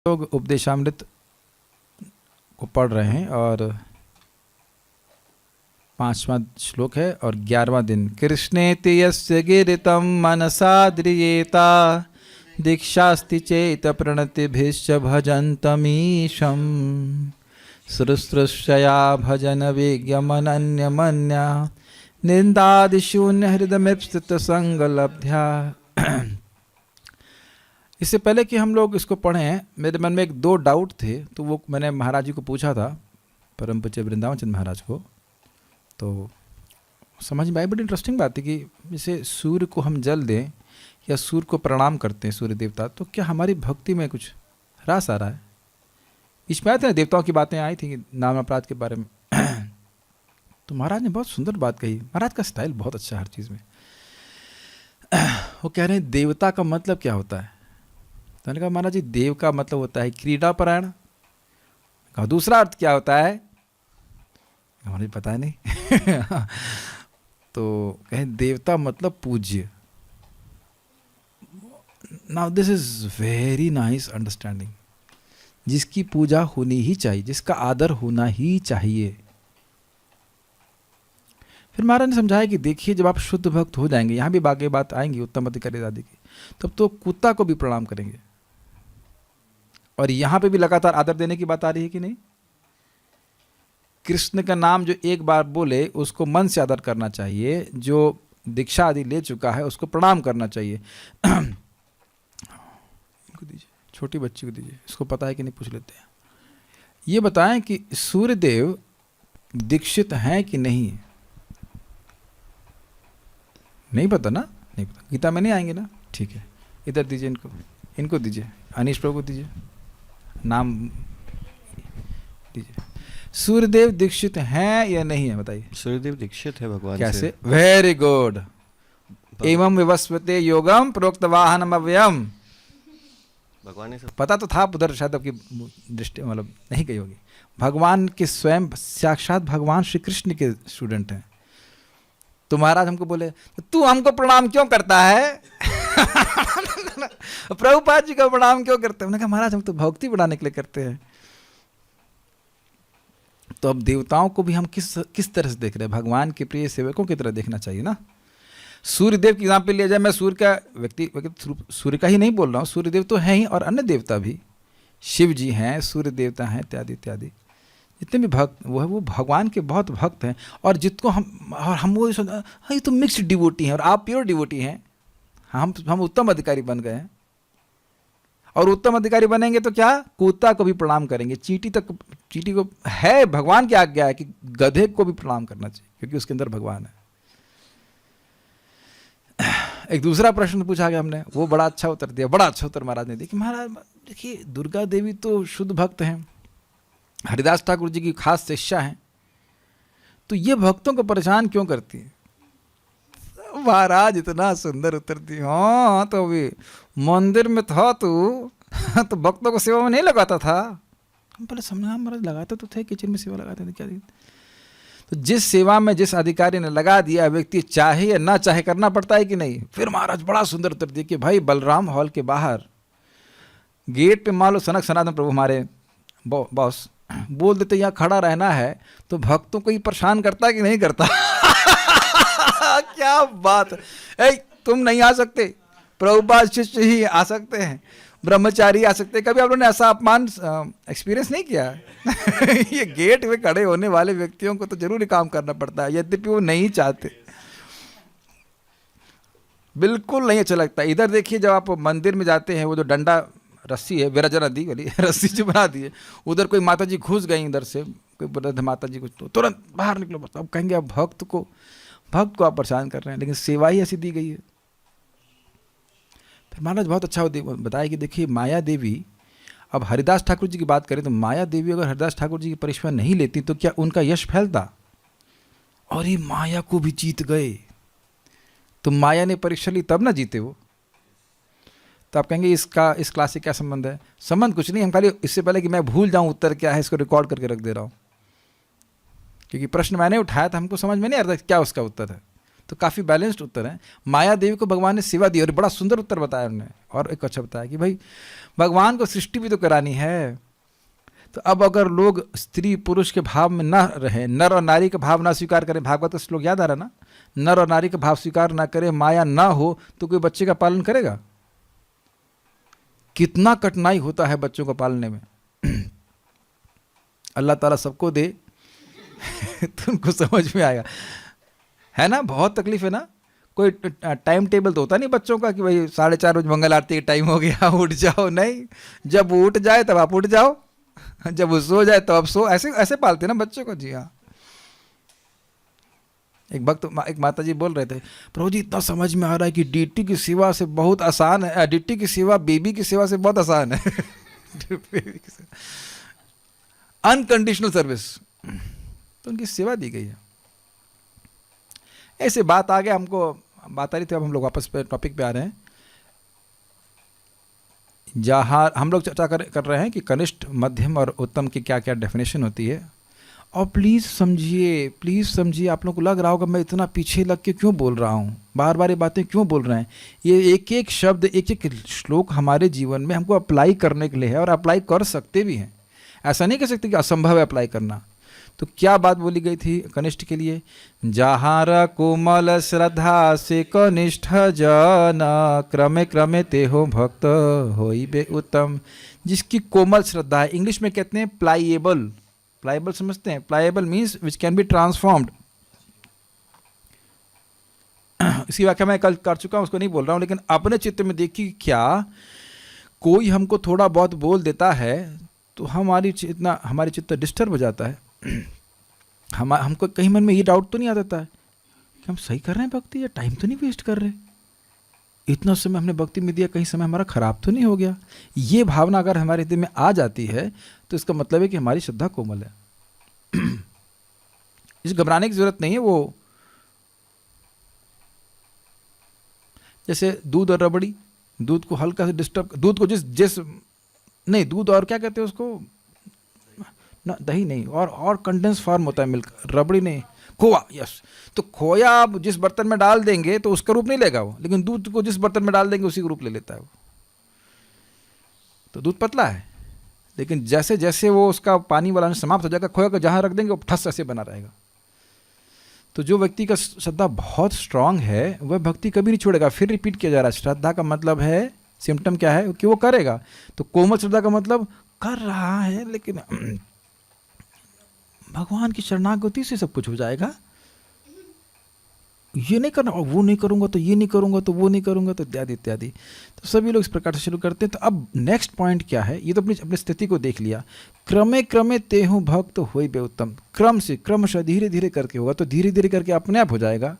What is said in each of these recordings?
लोग उपदेशामृत को पढ़ रहे हैं और 5वां श्लोक है और 11वां दिन। कृष्णेति यस्य गिरितं मनसा द्रियेता दीक्षास्ति चेत प्रणतिभिश्च भजन्तमीशं सृसृश्चया भजन वेग्यमनन्यमन्या निन्दादिशून्य हृदयमिप्सित संगलब्ध्या। इससे पहले कि हम लोग इसको पढ़ें, मेरे मन में एक दो डाउट थे, तो वो मैंने महाराज जी को पूछा था, परम पूज्य वृंदावन चंद महाराज को। तो समझ में आई बड़ी इंटरेस्टिंग बात है कि जैसे सूर्य को हम जल दें या सूर्य को प्रणाम करते हैं, सूर्य देवता, तो क्या हमारी भक्ति में कुछ ह्रास आ रहा है? इसमें आए थे देवताओं की बातें आई थी कि नाम अपराध के बारे में। तो महाराज ने बहुत सुंदर बात कही। महाराज का स्टाइल बहुत अच्छा है हर चीज़ में। वो कह रहे हैं देवता का मतलब क्या होता है? तो मैंने कहा महाराज जी देव का मतलब होता है क्रीड़ा परायण। कहा दूसरा अर्थ क्या होता है? मुझे पता नहीं। तो कहें देवता मतलब पूज्य। Now this is very nice understanding. जिसकी पूजा होनी ही चाहिए, जिसका आदर होना ही चाहिए। फिर महाराज ने समझाया कि देखिए जब आप शुद्ध भक्त हो जाएंगे, यहाँ भी बाकी बात आएंगी उत्तम अधिकारी दादी की, तब तो कुत्ता को भी प्रणाम करेंगे। और यहाँ पे भी लगातार आदर देने की बात आ रही है कि नहीं? कृष्ण का नाम जो एक बार बोले उसको मन से आदर करना चाहिए, जो दीक्षा आदि ले चुका है उसको प्रणाम करना चाहिए। इनको दीजिए, छोटी बच्ची को दीजिए, इसको पता है कि नहीं पूछ लेते हैं। ये बताएं कि सूर्यदेव दीक्षित हैं कि नहीं? नहीं पता ना? नहीं पता, गीता में नहीं आएंगे ना? ठीक है, इधर दीजिए, इनको दीजिए, अनीश प्रभु को दीजिए, नाम दीजिए। सूर्यदेव दीक्षित हैं या नहीं है बताइए? सूर्यदेव दीक्षित है भगवान कैसे? से। Very good. एवं विवस्वते योगम प्रोक्त वाहनम अव्ययम। भगवान ने सब पता तो था, उधर शायद आपकी दृष्टि मतलब नहीं कही होगी। भगवान के स्वयं साक्षात भगवान श्री कृष्ण के स्टूडेंट हैं। तो महाराज हमको बोले तू हमको प्रणाम क्यों करता है? प्रभुपाद जी का प्रणाम क्यों करते हैं? मैंने कहा महाराज हम तो भक्ति बढ़ाने के लिए करते हैं। तो अब देवताओं को भी हम किस तरह से देख रहे हैं? भगवान के प्रिय सेवकों की तरह देखना चाहिए ना। सूर्यदेव की एग्जाम्पल लिया जाए, मैं सूर्य का व्यक्ति सूर्य का ही नहीं बोल रहा हूँ, सूर्यदेव तो हैं ही और अन्य देवता भी, शिव जी हैं, सूर्य देवता हैं, इत्यादि इत्यादि। जितने भी भक्त वो है वो भगवान के बहुत भक्त हैं। और जितको हम वो ये तो मिक्स्ड डिवोटी हैं और आप प्योर डिवोटी हैं। हम उत्तम अधिकारी बन गए हैं। और उत्तम अधिकारी बनेंगे तो क्या? कुत्ता को भी प्रणाम करेंगे, चींटी को है भगवान की आज्ञा है कि गधे को भी प्रणाम करना चाहिए क्योंकि उसके अंदर भगवान है। एक दूसरा प्रश्न पूछा गया हमने, वो बड़ा अच्छा उत्तर दिया, बड़ा अच्छा उत्तर महाराज ने दिया कि महाराज देखिए दुर्गा देवी तो शुद्ध भक्त हैं, हरिदास ठाकुर जी की खास शिष्या हैं, तो ये भक्तों को परेशान क्यों करती है? महाराज इतना सुंदर उत्तर दिया। हाँ तो अभी मंदिर में था तो भक्तों को सेवा में नहीं लगाता था? हम पहले समझा महाराज लगाते तो थे, किचन में सेवा लगाते थे क्या? तो जिस सेवा में जिस अधिकारी ने लगा दिया, व्यक्ति चाहे या ना चाहे करना पड़ता है कि नहीं? फिर महाराज बड़ा सुंदर उत्तर दिया कि भाई बलराम हॉल के बाहर गेट पे मान लो सनक सनातन प्रभु हमारे बॉस बोल देते यहाँ खड़ा रहना है, तो भक्तों को ही परेशान करता है कि नहीं करता? क्या बात है। तुम नहीं आ सकते, प्रभुपाद शिष्य ही आ सकते हैं, ब्रह्मचारी आ सकते हैं। कभी आप लोगों ने ऐसा अपमान एक्सपीरियंस नहीं किया? ये गेट में खड़े होने वाले व्यक्तियों को तो जरूर काम करना पड़ता है, यद्यपि वो नहीं चाहते। बिल्कुल नहीं अच्छा लगता। इधर देखिए जब आप मंदिर में जाते हैं, वो जो डंडा रस्सी है विरजा नदी वाली रस्सी जो बना दी है, उधर कोई माता जी घुस गई, इधर से कोई वृद्ध माता जी कुछ, तो तुरंत बाहर निकलो। बस अब कहेंगे आप भक्त को आप परेशान कर रहे हैं, लेकिन सेवा ही ऐसी दी गई है। फिर महाराज बहुत अच्छा बताया कि देखिए माया देवी, अब हरिदास ठाकुर जी की बात करें तो माया देवी अगर हरिदास ठाकुर जी की परीक्षा नहीं लेती तो क्या उनका यश फैलता? और ये माया को भी जीत गए, तो माया ने परीक्षा ली तब ना जीते वो। तो आप कहेंगे इस क्लास से क्या संबंध है? संबंध कुछ नहीं, हम खाली इससे पहले कि मैं भूल जाऊं उत्तर क्या है, इसको रिकॉर्ड करके रख दे रहा हूं, क्योंकि प्रश्न मैंने उठाया था, हमको समझ में नहीं आ रहा क्या उसका उत्तर है। तो काफ़ी बैलेंस्ड उत्तर है। माया देवी को भगवान ने सेवा दी और बड़ा सुंदर उत्तर बताया उन्होंने। और एक अच्छा बताया कि भाई भगवान को सृष्टि भी तो करानी है, तो अब अगर लोग स्त्री पुरुष के भाव में ना रहे, नर और नारी का भाव ना स्वीकार करें, भागवत का श्लोक याद आ रहा ना, नर और नारी का भाव स्वीकार ना करें, माया ना हो, तो कोई बच्चे का पालन करेगा? कितना कठिनाई होता है बच्चों को पालने में। अल्लाह ताला सबको दे तो उनको समझ में आएगा, है ना। बहुत तकलीफ है ना। कोई टाइम टेबल तो होता नहीं बच्चों का कि भाई 4:30 बजे मंगल आरती का टाइम हो गया, उठ जाओ। नहीं, जब वो उठ जाए तब आप उठ जाओ, जब वो सो जाए तब आप सो। ऐसे ऐसे पालते ना बच्चों को। जी हाँ। एक वक्त एक माता जी बोल रहे थे, प्रभु जी इतना समझ में आ रहा है कि डीटी की सेवा से बहुत आसान है, डीटी की सेवा बेबी की सेवा से बहुत आसान है। अनकंडीशनल सर्विस, तो उनकी सेवा दी गई है। ऐसे बात आ गया, हमको बात आ रही थी, अब हम लोग वापस पे टॉपिक पे आ रहे हैं, जहाँ हम लोग चर्चा कर रहे हैं कि कनिष्ठ, मध्यम और उत्तम की क्या क्या डेफिनेशन होती है। और प्लीज़ समझिए, आप लोगों को लग रहा होगा मैं इतना पीछे लग के क्यों बोल रहा हूँ, बार बार ये बातें क्यों बोल रहे हैं। ये एक एक शब्द, एक एक श्लोक हमारे जीवन में हमको अप्लाई करने के लिए है, और अप्लाई कर सकते भी हैं। ऐसा नहीं कह सकते कि असंभव है अप्लाई करना। तो क्या बात बोली गई थी कनिष्ठ के लिए? जहार कोमल श्रद्धा से कनिष्ठ जन, क्रमे क्रमे ते हो भक्त होई बे उत्तम। जिसकी कोमल श्रद्धा है, इंग्लिश में कहते हैं प्लाइएबल। प्लाइएबल समझते हैं? Pliable means which can be transformed. इसकी व्याख्या मैं कल कर चुका हूँ, उसको नहीं बोल रहा हूँ, लेकिन अपने चित्त में देखिए, क्या कोई हमको थोड़ा बहुत बोल देता है तो हमारी चित्त डिस्टर्ब हो जाता है। हमको कहीं मन में ये डाउट तो नहीं आ जाता है कि हम सही कर रहे हैं भक्ति, या टाइम तो नहीं वेस्ट कर रहे, इतना समय हमने भक्ति में दिया, कहीं समय हमारा खराब तो नहीं हो गया। ये भावना अगर हमारे हृदय में आ जाती है तो इसका मतलब है कि हमारी श्रद्धा कोमल है। इस घबराने की जरूरत नहीं है। वो जैसे दूध और रबड़ी, दूध को हल्का से डिस्टर्ब, दूध को जिस नहीं, दूध और क्या कहते हैं उसको, ना दही नहीं, और कंडेंस फॉर्म होता है मिल्क, रबड़ी नहीं, खोआ। यस, तो खोया आप जिस बर्तन में डाल देंगे तो उसका रूप नहीं लेगा वो, लेकिन दूध को जिस बर्तन में डाल देंगे उसी का रूप ले लेता है वो। तो दूध पतला है, लेकिन जैसे जैसे वो उसका पानी वाला समाप्त हो जाएगा, खोया को जहाँ रख देंगे वो ठस ऐसे बना रहेगा। तो जो व्यक्ति का श्रद्धा बहुत स्ट्रांग है वह भक्ति कभी नहीं छोड़ेगा। फिर रिपीट किया जा रहा है, श्रद्धा का मतलब है, सिम्टम क्या है कि वो करेगा। तो कोमल श्रद्धा का मतलब कर रहा है, लेकिन भगवान की शरणागति से सब कुछ हो जाएगा। ये नहीं करना, और वो नहीं करूँगा तो ये नहीं करूँगा, तो वो नहीं करूँगा, तो इत्यादि इत्यादि। तो सभी लोग इस प्रकार से शुरू करते हैं। तो अब नेक्स्ट पॉइंट क्या है, ये तो अपनी स्थिति को देख लिया। क्रमे क्रमे तेहु भक्त होई बे उत्तम, क्रम से, क्रमशः धीरे धीरे करके होगा, तो धीरे धीरे करके अपने आप हो जाएगा।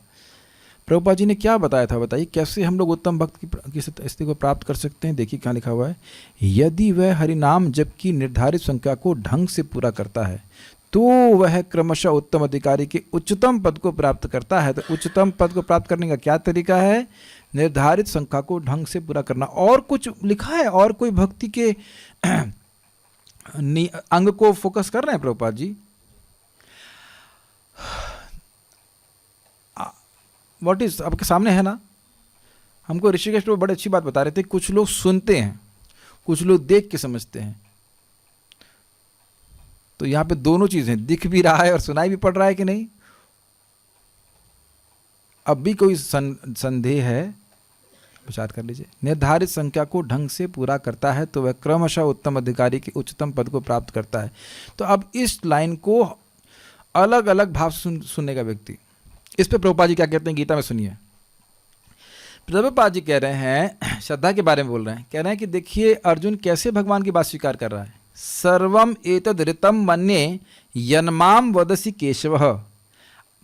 प्रभुपाद जी ने क्या बताया था, बताइए कैसे हम लोग उत्तम भक्त की स्थिति को प्राप्त कर सकते हैं। देखिए क्या लिखा हुआ है, यदि वह हरिनाम जप की निर्धारित संख्या को ढंग से पूरा करता है तो वह क्रमशः उत्तम अधिकारी के उच्चतम पद को प्राप्त करता है। तो उच्चतम पद को प्राप्त करने का क्या तरीका है? निर्धारित संख्या को ढंग से पूरा करना। और कुछ लिखा है, और कोई भक्ति के अंग को फोकस कर रहे हैं प्रभुपाद जी? व्हाट इज आपके सामने है ना। हमको ऋषिकेश तो बड़ी अच्छी बात बता रहे थे, कुछ लोग सुनते हैं, कुछ लोग देख के समझते हैं। तो यहाँ पे दोनों चीजें, दिख भी रहा है और सुनाई भी पड़ रहा है कि नहीं। अब भी कोई संदेह है, विचार कर लीजिए। निर्धारित संख्या को ढंग से पूरा करता है तो वह क्रमशः उत्तम अधिकारी के उच्चतम पद को प्राप्त करता है। तो अब इस लाइन को अलग अलग भाव सुनेगा व्यक्ति। इस पे प्रभुपाद जी क्या कहते हैं, गीता में सुनिए। प्रभुपाद जी कह रहे हैं, श्रद्धा के बारे में बोल रहे हैं, कह रहे हैं कि देखिए अर्जुन कैसे भगवान की बात स्वीकार कर रहा है। सर्वम एतद् ऋतं मन्ये यन्माम वदसि केशव,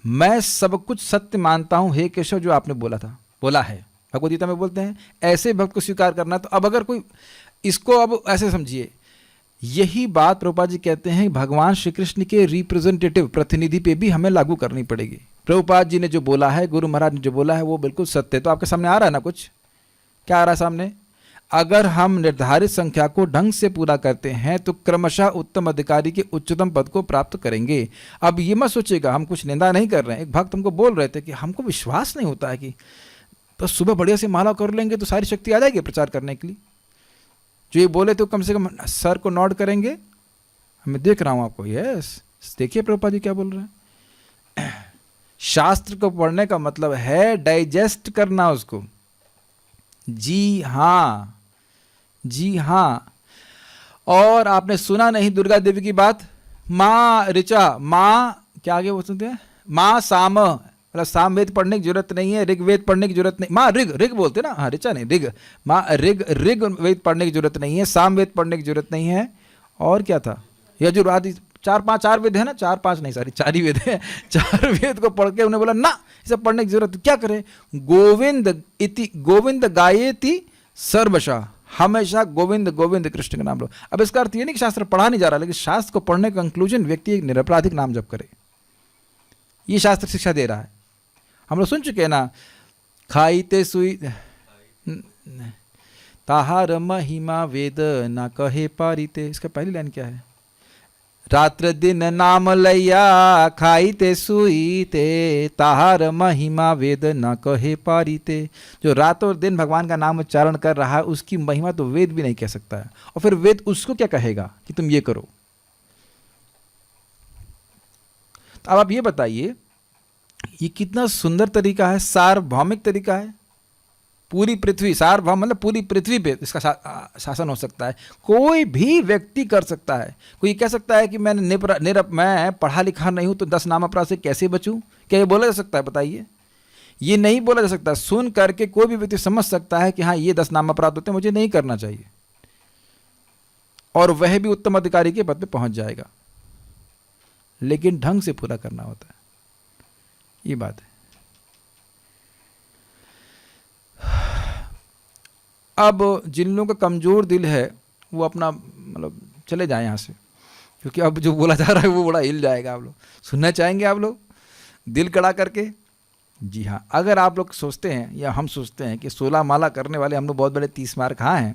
मैं सब कुछ सत्य मानता हूं हे केशव, जो आपने बोला है। भगवद गीता में बोलते हैं ऐसे भक्त को स्वीकार करना। तो अब अगर कोई इसको अब ऐसे समझिए, यही बात प्रभुपाद जी कहते हैं भगवान श्री कृष्ण के रिप्रेजेंटेटिव, प्रतिनिधि पे भी हमें लागू करनी पड़ेगी। प्रभुपाद जी ने जो बोला है, गुरु महाराज ने जो बोला है, वो बिल्कुल सत्य है। तो आपके सामने आ रहा है ना कुछ, क्या आ रहा है सामने? अगर हम निर्धारित संख्या को ढंग से पूरा करते हैं तो क्रमशः उत्तम अधिकारी के उच्चतम पद को प्राप्त करेंगे। अब ये मत सोचिएगा, हम कुछ निंदा नहीं कर रहे हैं। एक भक्त हमको बोल रहे थे कि हमको विश्वास नहीं होता है कि तो सुबह बढ़िया से माला कर लेंगे तो सारी शक्ति आ जाएगी प्रचार करने के लिए। जो ये बोले तो कम से कम सर को नोट करेंगे। मैं देख रहा हूँ आपको, यस देखिए प्रभुपाद जी क्या बोल रहे हैं। शास्त्र को पढ़ने का मतलब है डाइजेस्ट करना उसको। जी हाँ, जी हाँ। और आपने सुना नहीं दुर्गा देवी की बात, माँ ऋचा, माँ क्या आगे वो सुनते हैं, माँ साम, मतलब साम वेद पढ़ने की जरूरत नहीं है, ऋग वेद पढ़ने की जरूरत नहीं, माँ ऋग, ऋग बोलते ना, हाँ ऋचा नहीं ऋग, माँ ऋग, ऋग वेद पढ़ने की जरूरत नहीं है, साम वेद पढ़ने की जरूरत नहीं है। और क्या था, यजुर्वेद, चार वेद है ना, 4-5 नहीं सॉरी 4 ही वेद है। 4 वेद को पढ़ के उन्हें बोला ना इसे पढ़ने की जरूरत, क्या करें, गोविंद इति गोविंद गायेति सर्वशः, हमेशा गोविंद गोविंद कृष्ण का नाम लो। अब इसका अर्थ ये नहीं कि शास्त्र पढ़ा नहीं जा रहा, लेकिन शास्त्र को पढ़ने का कंक्लूजन व्यक्ति एक निरपराधिक नाम जप करे, ये शास्त्र शिक्षा दे रहा है। हम लोग सुन चुके हैं ना, खाईते सुई ताहार महिमा वेद ना कहे पारिते, इसका पहली लाइन क्या है, रात्र दिन नाम लैया खाईते सुईते ताहार महिमा वेद न कहे पारीते। जो रात और दिन भगवान का नाम उच्चारण कर रहा है उसकी महिमा तो वेद भी नहीं कह सकता है, और फिर वेद उसको क्या कहेगा कि तुम ये करो। तो अब आप ये बताइए, ये कितना सुंदर तरीका है, सार्वभौमिक तरीका है। पूरी पृथ्वी, सार्वभौम मतलब पूरी पृथ्वी पे इसका शासन हो सकता है, कोई भी व्यक्ति कर सकता है। कोई कह सकता है कि मैं मैं पढ़ा लिखा नहीं हूं तो 10 नाम अपराध से कैसे बचूं, क्या ये बोला जा सकता है, बताइए। ये नहीं बोला जा सकता। सुन करके कोई भी व्यक्ति समझ सकता है कि हाँ ये 10 नाम अपराध होते हैं, मुझे नहीं करना चाहिए, और वह भी उत्तम अधिकारी के पद पे पहुंच जाएगा, लेकिन ढंग से पूरा करना होता है, ये बात है। अब जिन लोगों का कमज़ोर दिल है वो अपना मतलब चले जाएं यहाँ से, क्योंकि अब जो बोला जा रहा है वो बड़ा हिल जाएगा। आप लोग सुनना चाहेंगे, आप लोग दिल कड़ा करके। जी हाँ, अगर आप लोग सोचते हैं या हम सोचते हैं कि 16 माला करने वाले हम लोग बहुत बड़े 30 मार कहाँ हैं,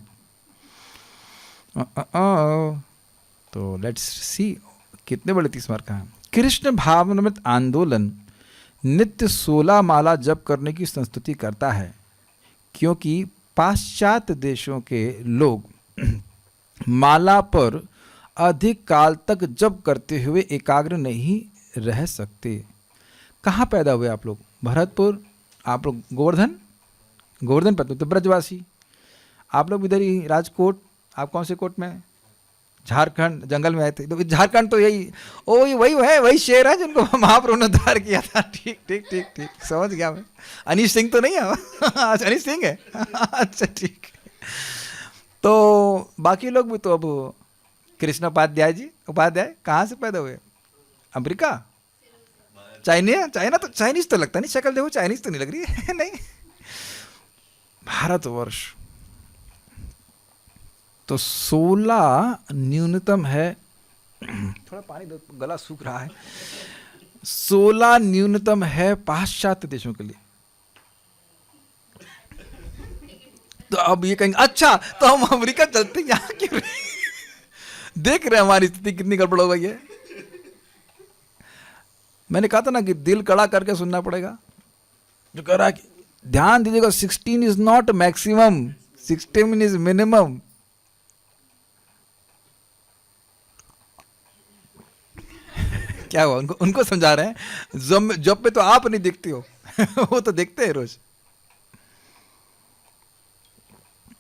तो लेट्स सी कितने बड़े 30 मार कहाँ हैं। कृष्ण भावनामृत आंदोलन नित्य 16 माला जप करने की संस्तुति करता है, क्योंकि पाश्चात्य देशों के लोग माला पर अधिक काल तक जप करते हुए एकाग्र नहीं रह सकते। कहाँ पैदा हुए आप लोग, भरतपुर, आप लोग गोवर्धन पर तो ब्रजवासी, आप लोग इधर ही राजकोट, आप कौन से कोट में, झारखंड, जंगल में आए थे। तो झारखंड तो यही वही शेर है जिनको महाप्रभु ने उद्धार किया था। ठीक ठीक ठीक ठीक, समझ गया मैं। अनीश सिंह तो नहीं है? अच्छा अनीश सिंह है। अच्छा ठीक। तो बाकी लोग भी तो अब कृष्ण उपाध्याय कहाँ से पैदा हुए, अमेरिका, चाइना तो चाइनीज तो लगता नहीं, शक्ल देखो चाइनीज तो नहीं लग रही है। नहीं, भारतवर्ष तो 16 न्यूनतम है। थोड़ा पानी दो, गला सूख रहा है। 16 न्यूनतम है पाश्चात्य देशों के लिए। तो अब ये कहेंगे अच्छा तो हम अमेरिका चलते हैं, यहाँ क्यों देख रहे हैं हमारी स्थिति कितनी गड़बड़ हो गई है। मैंने कहा था ना कि दिल कड़ा करके सुनना पड़ेगा। जो कह रहा है कि ध्यान दीजिएगा, 16 is not maximum, 16 is minimum. क्या हुआ, उनको समझा रहे हैं। जब पे तो आप नहीं देखते हो वो तो देखते हैं रोज।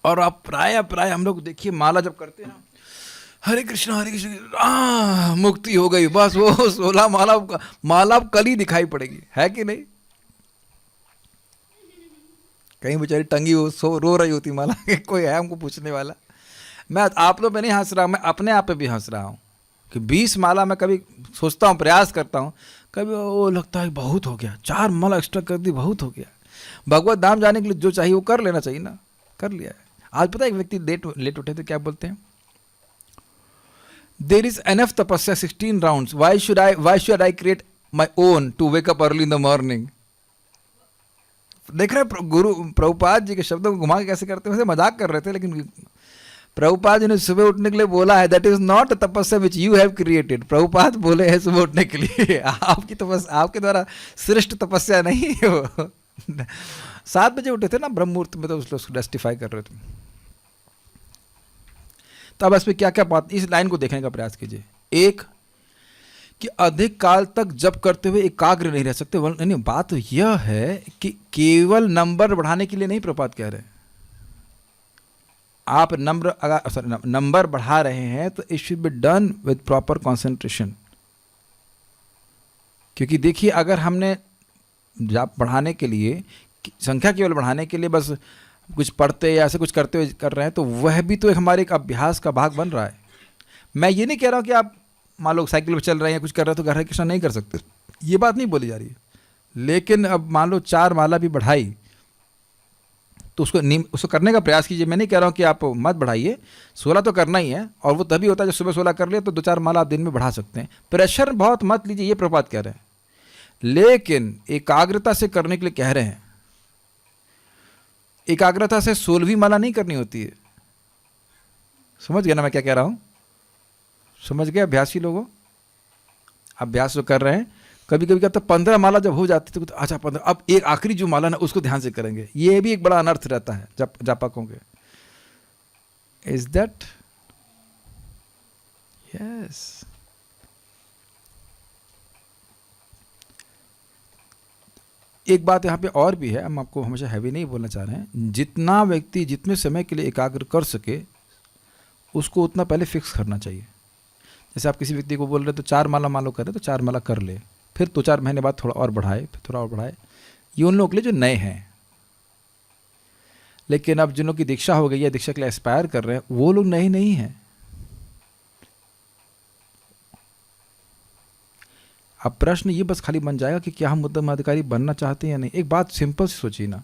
और आप प्राय हम लोग देखिए माला जब करते हैं ना, हरे कृष्ण मुक्ति हो गई, बस वो 16 माला कल ही दिखाई पड़ेगी, है कि नहीं। कहीं बेचारी टंगी हो रो रही होती माला के, कोई है हमको पूछने वाला। मैं आप लोग पे नहीं हंस रहा, मैं अपने आप पे भी हंस रहा हूँ कि 20 माला मैं कभी सोचता हूँ, प्रयास करता हूँ, कभी वो लगता है बहुत हो गया, 4 माला एक्स्ट्रा कर दी, बहुत हो गया। भगवत धाम जाने के लिए जो चाहिए वो कर लेना चाहिए ना, कर लिया है। आज पता है एक व्यक्ति लेट उठे तो क्या बोलते हैं, देयर इज एनफ तपस्या 16 rounds, why should I create my own to wake up early in the morning. देख रहे हैं गुरु प्रभुपाद जी के शब्दों को घुमा के कैसे करते हैं, वैसे मजाक कर रहे थे, लेकिन प्रभुपाद जी ने सुबह उठने के लिए बोला है, दैट इज नॉट अ तपस्या which you have created. Prabhupada बोले हैं सुबह उठने के लिए, आपकी तपस्या, आपके द्वारा श्रेष्ठ तपस्या नहीं है वो। 7 बजे उठे थे ना ब्रह्म मुहूर्त में, तो उसको जस्टिफाई कर रहे थे। तो अब इसमें क्या क्या बात, इस लाइन को देखने का प्रयास कीजिए। एक कि अधिक काल तक जप करते हुए एकाग्र नहीं रह सकते। नहीं, बात यह है कि केवल नंबर बढ़ाने के लिए नहीं प्रभुपाद कह रहे हैं। आप नंबर बढ़ा रहे हैं तो it should be done with proper concentration. क्योंकि देखिए, अगर हमने जाप बढ़ाने के लिए, संख्या केवल बढ़ाने के लिए बस कुछ पढ़ते या ऐसे कुछ करते हुए कर रहे हैं, तो वह भी तो एक हमारे एक अभ्यास का भाग बन रहा है। मैं ये नहीं कह रहा हूँ कि आप मान लो साइकिल पर चल रहे हैं या कुछ कर रहे हैं तो हरे कृष्णा नहीं कर सकते, ये बात नहीं बोली जा रही है। लेकिन अब मान लो 4 माला भी बढ़ाई तो उसको करने का प्रयास कीजिए। मैं नहीं कह रहा हूँ कि आप मत बढ़ाइए, 16 तो करना ही है, और वो तभी होता है जब सुबह 16 कर लिया तो 2-4 माला आप दिन में बढ़ा सकते हैं। प्रेशर बहुत मत लीजिए, ये प्रभुपाद कह रहे हैं। लेकिन एकाग्रता से करने के लिए कह रहे हैं। एकाग्रता से 16वीं माला नहीं करनी होती है। समझ गया ना मैं क्या कह रहा हूँ? समझ गए अभ्यासी लोगों? अभ्यास जो कर रहे हैं, कभी कभी कहते 15 माला जब हो जाती तो अच्छा 15, अब एक आखिरी जो माला ना उसको ध्यान से करेंगे। ये भी एक बड़ा अनर्थ रहता है जापकों के। Is that? यस। एक बात यहाँ पे और भी है, हम आपको हमेशा हैवी नहीं बोलना चाह रहे हैं। जितना व्यक्ति जितने समय के लिए एकाग्र कर सके उसको उतना पहले फिक्स करना चाहिए। जैसे आप किसी व्यक्ति को बोल रहे तो 4 माला मान लो करे तो 4 माला कर ले, फिर 2-4 महीने बाद थोड़ा और बढ़ाए, फिर थोड़ा और बढ़ाए। ये उन लोगों के लिए जो नए हैं। लेकिन अब जिन लोगों की दीक्षा हो गई है, दीक्षा के लिए एस्पायर कर रहे हैं, वो लोग नए नहीं हैं। अब प्रश्न ये बस खाली बन जाएगा कि क्या हम उत्तम अधिकारी बनना चाहते हैं या नहीं। एक बात सिंपल सी सोचिए ना।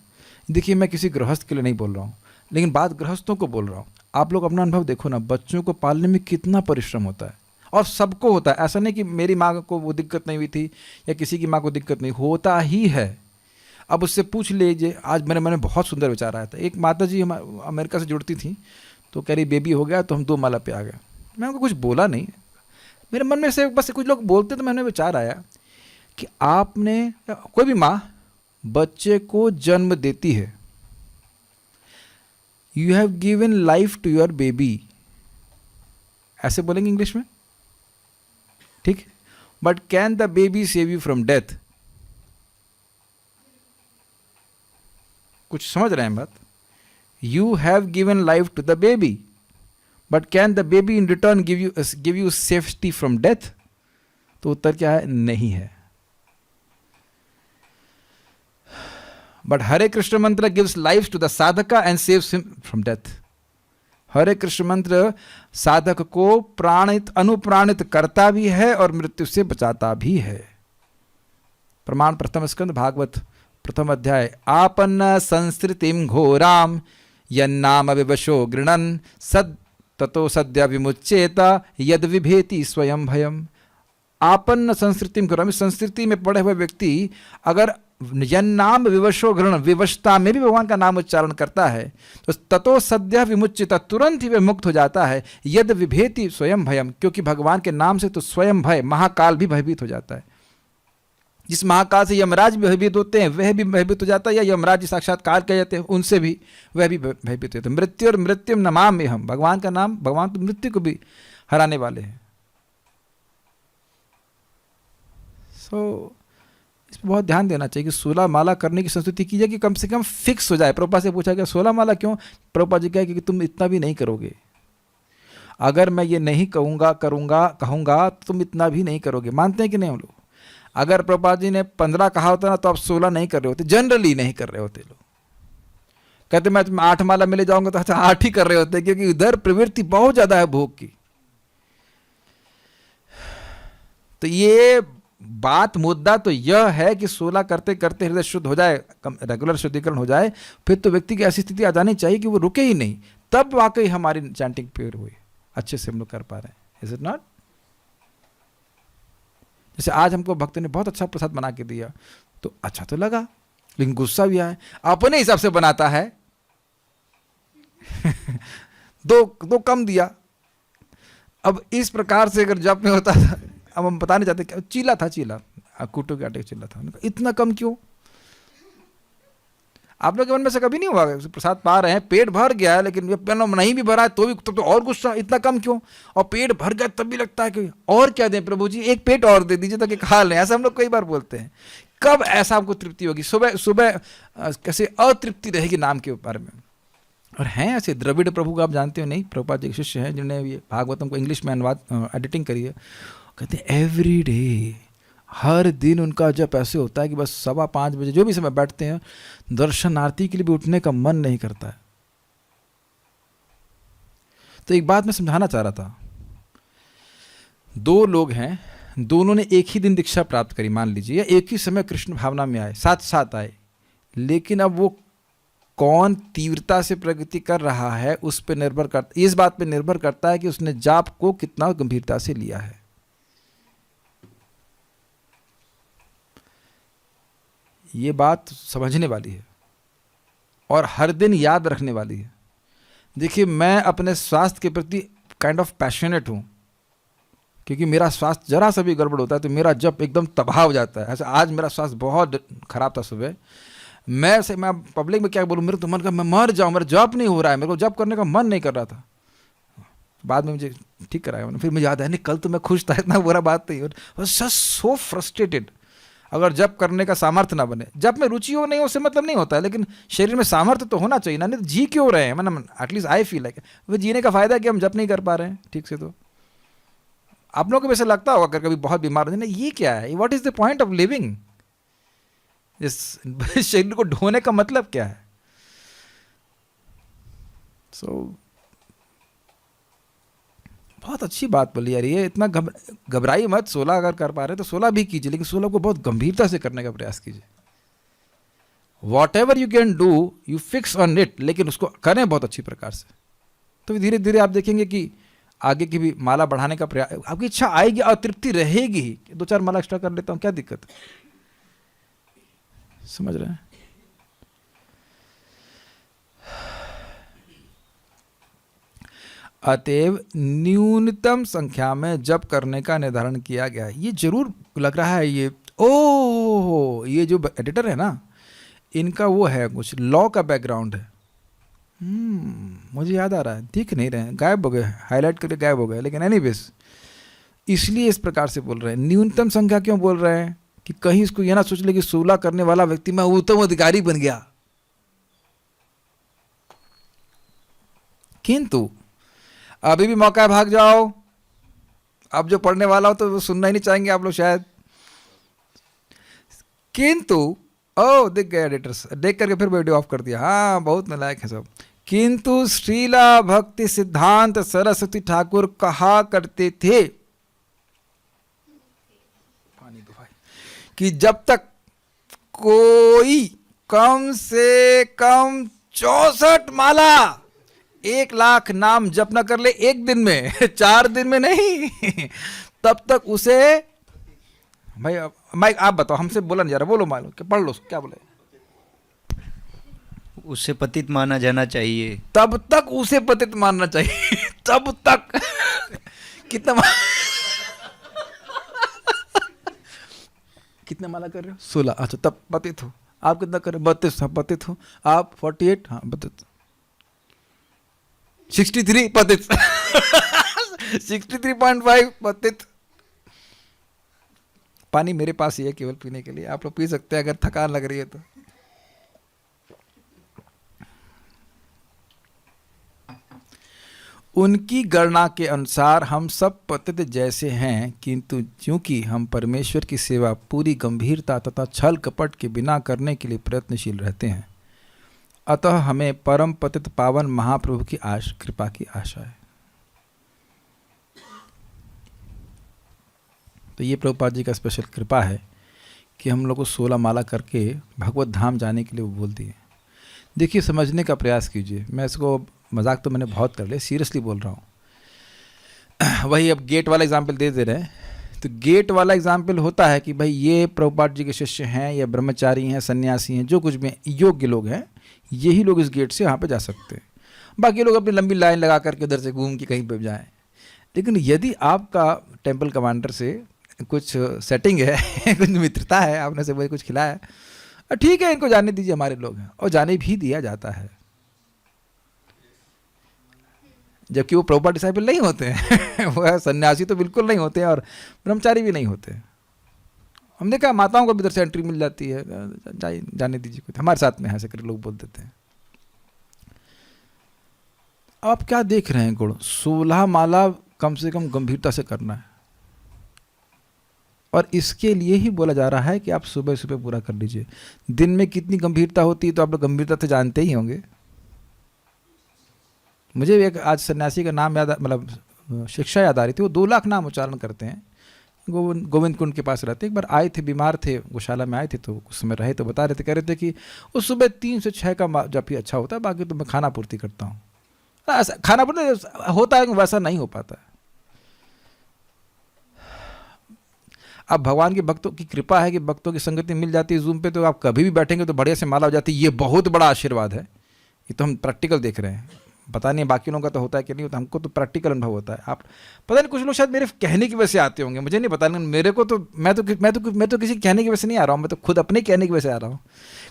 देखिए, मैं किसी गृहस्थ के लिए नहीं बोल रहा हूँ, लेकिन बात गृहस्थों को बोल रहा हूँ। आप लोग अपना अनुभव देखो ना, बच्चों को पालने में कितना परिश्रम होता है, और सबको होता है। ऐसा नहीं कि मेरी माँ को वो दिक्कत नहीं हुई थी या किसी की माँ को दिक्कत नहीं, होता ही है। अब उससे पूछ लीजिए। आज मेरे मन में बहुत सुंदर विचार आया था। एक माता जी अमेरिका से जुड़ती थी, तो कह रही बेबी हो गया तो हम 2 माला पे आ गए। मैं उनको कुछ बोला नहीं, मेरे मन में से बस कुछ लोग बोलते तो मैंने विचार आया कि आपने, कोई भी माँ बच्चे को जन्म देती है, you have given life to your baby, ऐसे बोलेंगे इंग्लिश में, ठीक? But can the baby save you from death? कुछ समझ रहे हैं बात? You have given life to the baby, but can the baby in return give you safety from death? तो उत्तर क्या है? नहीं है। But Hare Krishna mantra gives life to the sadhaka and saves him from death. Hare Krishna मंत्र साधक को प्राणित अनुप्राणित करता भी है और मृत्यु से बचाता भी है। प्रमाण प्रथम स्कंद भागवत प्रथम अध्याय। आपन्न संस्कृतिम घोराम यन्नाम विवशो गृणन सद ततो सद्य विमुच्येत यद विभेति स्वयं भयम। आपन्न संस्कृतिम घोराम, संस्कृति में पड़े हुए व्यक्ति अगर यन्नाम विवशो गृण, विवशता में भी भगवान का नाम उच्चारण करता है तो ततो सद्य विमुच्येत, तुरंत ही वह मुक्त हो जाता है। यद विभेति स्वयं भयम, क्योंकि भगवान के नाम से तो स्वयं भय, महाकाल भी भयभीत हो जाता है। जिस महाकाल से यमराज भी भयभीत होते हैं वह भी भयभीत हो जाता है, या यमराज साक्षात काल कह जाते हैं उनसे भी वह भी भयभीत होते हैं। मृत्यु और मृत्युम नमामि हम, भगवान का नाम, भगवान तो मृत्यु को भी हराने वाले हैं। इस पर बहुत ध्यान देना चाहिए कि 16 माला करने की संस्कृति की जाए कि कम से कम फिक्स हो जाए। प्रभुपाद से पूछा गया 16 माला क्यों? प्रभुपाद जी कहे कि तुम इतना भी नहीं करोगे। अगर मैं ये नहीं कहूँगा कहूँगा तो तुम इतना भी नहीं करोगे। मानते हैं कि नहीं हम लोग? अगर प्रभुपाद जी ने 15 कहा होता ना तो आप 16 नहीं कर रहे होते, जनरली नहीं कर रहे होते। लोग कहते मैं तुम्हें 8 माला में ले जाऊंगा तो 8 ही कर रहे होते, क्योंकि उधर प्रवृत्ति बहुत ज्यादा है भोग की। तो ये बात मुद्दा तो यह है कि 16 करते करते हृदय शुद्ध हो जाए, रेगुलर शुद्धिकरण हो जाए, फिर तो व्यक्ति की ऐसी स्थिति आ जानी चाहिए कि वो रुके ही नहीं, तब वाकई हमारी चैंटिंग प्योर हुई, अच्छे से हम लोग कर पा रहे हैं। Is it not? जैसे आज हमको भक्त ने बहुत अच्छा प्रसाद बना के दिया तो अच्छा तो लगा, लेकिन गुस्सा भी आए, अपने हिसाब से बनाता है। दो कम दिया। अब इस प्रकार से अगर जप में होता था, अब हम बता नहीं चाहते क्या, चीला था, चीला कूटो के आटे का चीला था, इतना कम क्यों? आप लोग के मन में से कभी नहीं हुआ, प्रसाद पा रहे हैं, पेट भर गया है, लेकिन नहीं भी भरा है तो भी तो और गुस्सा, इतना कम क्यों? और पेट भर गया तब भी लगता है कि और क्या दें प्रभु जी, एक पेट और दे दीजिए ताकि खा लें। ऐसा हम लोग कई बार बोलते हैं। कब ऐसा हमको तृप्ति होगी? सुबह सुबह कैसे अतृप्ति रहेगी नाम के बारे में। और हैं ऐसे द्रविड़ प्रभु को आप जानते हो नहीं, प्रभुपाद जी के शिष्य हैं जिन्होंने ये भागवतम को इंग्लिश में अनुवाद एडिटिंग करी है। कहते हैं एवरी डे, हर दिन उनका जब ऐसे होता है कि बस 5:15 बजे जो भी समय बैठते हैं, दर्शनार्थी के लिए भी उठने का मन नहीं करता है। तो एक बात मैं समझाना चाह रहा था, 2 लोग हैं, दोनों ने एक ही दिन दीक्षा प्राप्त करी मान लीजिए, या एक ही समय कृष्ण भावना में आए, साथ साथ आए, लेकिन अब वो कौन तीव्रता से प्रगति कर रहा है उस पर निर्भर करता, इस बात पे निर्भर करता है कि उसने जाप को कितना गंभीरता से लिया है। ये बात समझने वाली है और हर दिन याद रखने वाली है। देखिए, मैं अपने स्वास्थ्य के प्रति काइंड ऑफ पैशनेट हूँ, क्योंकि मेरा स्वास्थ्य जरा सा भी गड़बड़ होता है तो मेरा जप एकदम तबाह हो जाता है। ऐसा आज मेरा स्वास्थ्य बहुत खराब था सुबह, मैं पब्लिक में क्या बोलूँ, मेरे तो मन का मैं मर जाऊँ, मेरा जप नहीं हो रहा है, मेरे को जप करने का मन नहीं कर रहा था। बाद में मुझे ठीक कराया, फिर मुझे याद है नहीं कल तो मैं खुश था, इतना बुरा बात नहीं। और सो फ्रस्ट्रेटेड। अगर जप करने का सामर्थ्य ना बने, जप में रुचि हो नहीं उससे मतलब नहीं होता है, लेकिन शरीर में सामर्थ्य तो होना चाहिए ना, नहीं तो जी क्यों रहे हैं, मतलब एटलीस्ट आई फील है वो जीने का फायदा है कि हम जप नहीं कर पा रहे हैं ठीक से। तो आप लोगों को वैसे लगता होगा अगर कभी बहुत बीमार होते हैं, ये क्या है, what is the point of living, इस शरीर को ढोने का मतलब क्या है? बहुत अच्छी बात बोली यार, ये इतना घबराइए मत। 16 अगर कर पा रहे तो 16 भी कीजिए, लेकिन 16 को बहुत गंभीरता से करने का प्रयास कीजिए। What ever you can do you fix on it, लेकिन उसको करें बहुत अच्छी प्रकार से। तो धीरे धीरे आप देखेंगे कि आगे की भी माला बढ़ाने का प्रयास, आपकी इच्छा आएगी और तृप्ति रहेगी ही। 2-4 माला एक्स्ट्रा कर लेता हूँ, क्या दिक्कत है? समझ रहे हैं? अतएव न्यूनतम संख्या में जप करने का निर्धारण किया गया है। ये जरूर लग रहा है ये जो एडिटर है ना, इनका वो है कुछ लॉ का बैकग्राउंड है। मुझे याद आ रहा है, दिख नहीं रहे हैं, गायब हो गए, हाईलाइट करके गायब हो गए, लेकिन एनीवेज इसलिए इस प्रकार से बोल रहे हैं। न्यूनतम संख्या क्यों बोल रहे हैं कि कहीं इसको यह ना सोच ले कि 16 करने वाला व्यक्ति मैं उत्तम अधिकारी बन गया। किंतु अभी भी मौका है, भाग जाओ। अब जो पढ़ने वाला हो तो वो सुनना ही नहीं चाहेंगे आप लोग शायद। किंतु दिख गए एडिटर्स, देख करके फिर वीडियो ऑफ कर दिया। हाँ, बहुत नालायक है सब। किंतु श्रीला भक्ति सिद्धांत सरस्वती ठाकुर कहा करते थे, पानी दो भाई, कि जब तक कोई कम से कम 64 माला 1 लाख नाम जप न कर ले एक दिन में, 4 दिन में नहीं, तब तक उसे, भाई माइक आप बताओ, हमसे बोला नहीं जा रहा, बोलो मालूम क्या, पढ़ लो क्या बोले, उससे पतित माना जाना चाहिए। तब तक उसे पतित मानना चाहिए। तब तक कितना कितना माला कर रहे हो? 16। अच्छा, तब पतित हो। आप कितना कर रहे हो? 32। हाँ, पतित हो। आप 48। हाँ, पतित। 63 पतित। 63.5 पतित। पानी मेरे पास ही है केवल पीने के लिए, आप लोग पी सकते हैं अगर थकान लग रही है तो। उनकी गणना के अनुसार हम सब पतित जैसे हैं, किंतु क्योंकि हम परमेश्वर की सेवा पूरी गंभीरता तथा छल कपट के बिना करने के लिए प्रयत्नशील रहते हैं, अतः हमें परम पतित पावन महाप्रभु की कृपा की आशा है। तो ये प्रभुपाद जी का स्पेशल कृपा है कि हम लोग को 16 माला करके भगवत धाम जाने के लिए वो बोल दिए। देखिए, समझने का प्रयास कीजिए। मैं इसको मजाक तो मैंने बहुत कर लिया, सीरियसली बोल रहा हूँ। वही अब गेट वाला एग्जाम्पल दे रहे हैं। तो गेट वाला एग्जाम्पल होता है कि भाई ये प्रभुपाद जी के शिष्य हैं या ब्रह्मचारी हैं, सन्यासी हैं, जो कुछ भी योग्य लोग हैं, यही लोग इस गेट से यहाँ पे जा सकते हैं। बाकी लोग अपनी लंबी लाइन लगा करके उधर से घूम के कहीं पे जाएं। लेकिन यदि आपका टेम्पल कमांडर से कुछ सेटिंग है कुछ मित्रता है, आपने से वही कुछ खिलाया है, ठीक है, इनको जाने दीजिए, हमारे लोग हैं, और जाने भी दिया जाता है, जबकि वो प्रॉपर डिसाइपल नहीं होते हैं वो सन्यासी तो बिल्कुल नहीं होते हैं और ब्रह्मचारी भी नहीं होते। हमने कहा माताओं को भी इधर से एंट्री मिल जाती है, जाने दीजिए, कुछ हमारे साथ में ऐसे कर लोग बोल देते हैं। आप क्या देख रहे हैं गुण? 16 माला कम से कम गंभीरता से करना है, और इसके लिए ही बोला जा रहा है कि आप सुबह सुबह पूरा कर लीजिए। दिन में कितनी गंभीरता होती है तो आप लोग गंभीरता से जानते ही होंगे। मुझे एक आज सन्यासी का नाम याद, मतलब शिक्षा याद आ रही थी, वो 2 लाख नाम उच्चारण करते हैं, गोविंद कुंड के पास रहते। एक बार आए थे, बीमार थे, गौशाला में आए थे, तो कुछ समय रहे तो बता रहे थे, कह रहे थे कि उस सुबह 3 से 6 का जब भी अच्छा होता है, बाकी तो मैं खाना पूर्ति करता हूँ। खाना पूर्ति होता है, वैसा नहीं हो पाता। अब भगवान के भक्तों की कृपा है कि भक्तों की संगति मिल जाती है जूम पे, तो आप कभी भी बैठेंगे तो बढ़िया से माला हो जाती है। ये बहुत बड़ा आशीर्वाद है। ये तो हम प्रैक्टिकल देख रहे हैं, पता नहीं बाकी लोगों का तो होता है कि नहीं होता, हमको तो प्रैक्टिकल अनुभव होता है। आप पता नहीं, कुछ लोग शायद मेरे कहने की वजह से आते होंगे, मुझे नहीं पता, लेकिन मेरे को तो मैं तो किसी कहने की वजह से नहीं आ रहा हूँ, मैं तो खुद अपने कहने की वजह से आ रहा हूँ।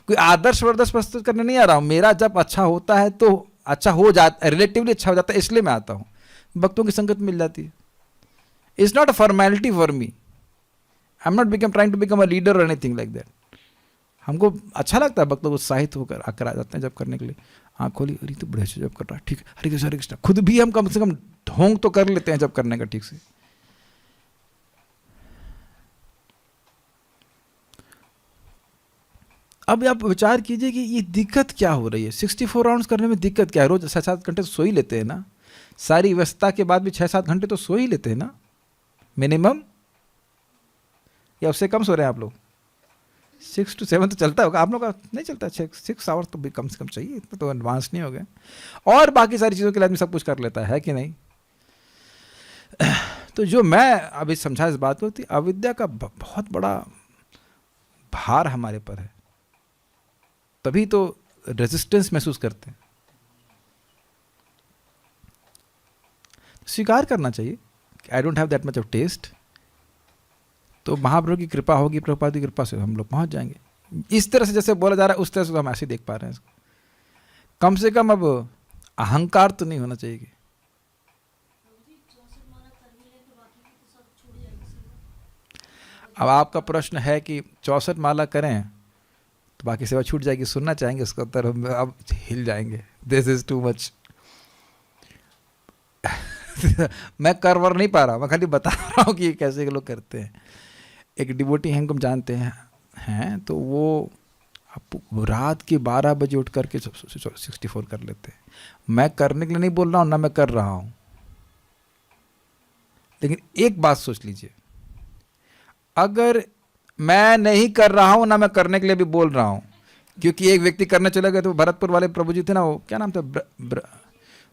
कोई आदर्श वर्दर्श प्रस्तुत करने नहीं आ रहा हूँ। मेरा जब अच्छा होता है तो अच्छा हो जाता, रिलेटिवली अच्छा हो जाता है, इसलिए मैं आता हूँ। भक्तों की संगत मिल जाती है। It's not a formality for me. I am not trying to become a leader और एनीथिंग लाइक दैट। हमको अच्छा लगता है, भक्तों को उत्साहित होकर आकर आ जाते हैं जब करने के लिए। आँख खोली, अरे तो बड़े अच्छे जब कर रहा है, ठीक है, हरे कृष्ण हरे कृष्ण। खुद भी हम कम से कम ढोंग तो कर लेते हैं जब करने का ठीक से। अब आप विचार कीजिए कि ये दिक्कत क्या हो रही है। 64 राउंड्स करने में दिक्कत क्या है? रोज 6-7 घंटे तो सो ही लेते हैं ना, सारी व्यस्तता के बाद भी 6-7 घंटे तो सो ही लेते हैं ना मिनिमम, या उससे कम सो रहे हैं आप लोग? 6 to 7 तो चलता होगा, आप लोग का नहीं चलता? 6 आवर्स तो भी कम से कम चाहिए, इतना तो एडवांस नहीं हो गए। और बाकी सारी चीज़ों के लिए आदमी सब कुछ कर लेता है कि नहीं? तो जो मैं अभी समझा इस बात को, अविद्या का बहुत बड़ा भार हमारे पर है, तभी तो रेजिस्टेंस महसूस करते हैं। स्वीकार करना चाहिए I don't have that much of taste, तो महाप्रभु की कृपा होगी, प्रभुपाद की कृपा से हम लोग पहुंच जाएंगे। इस तरह से जैसे बोला जा रहा है उस तरह से तो हम ऐसे देख पा रहे हैं इसको। कम से कम अब अहंकार तो नहीं होना चाहिए। अब आपका प्रश्न है कि 64 माला करें तो बाकी सेवा छूट जाएगी, सुनना चाहेंगे उसका उत्तर? हम अब हिल जाएंगे, दिस इज टू मच। मैं कर वर नहीं पा रहा, मैं खाली बता रहा हूँ कि ये कैसे लोग करते हैं। एक डिवोटी हैं, हम जानते हैं तो वो रात के 12 बजे उठ करके 64 कर लेते हैं। मैं करने के लिए नहीं बोल रहा हूँ, ना मैं कर रहा हूँ, लेकिन एक बात सोच लीजिए, अगर मैं नहीं कर रहा हूँ ना मैं करने के लिए भी बोल रहा हूँ, क्योंकि एक व्यक्ति करने चले गए तो भरतपुर वाले प्रभु जी थे ना, वो क्या नाम था,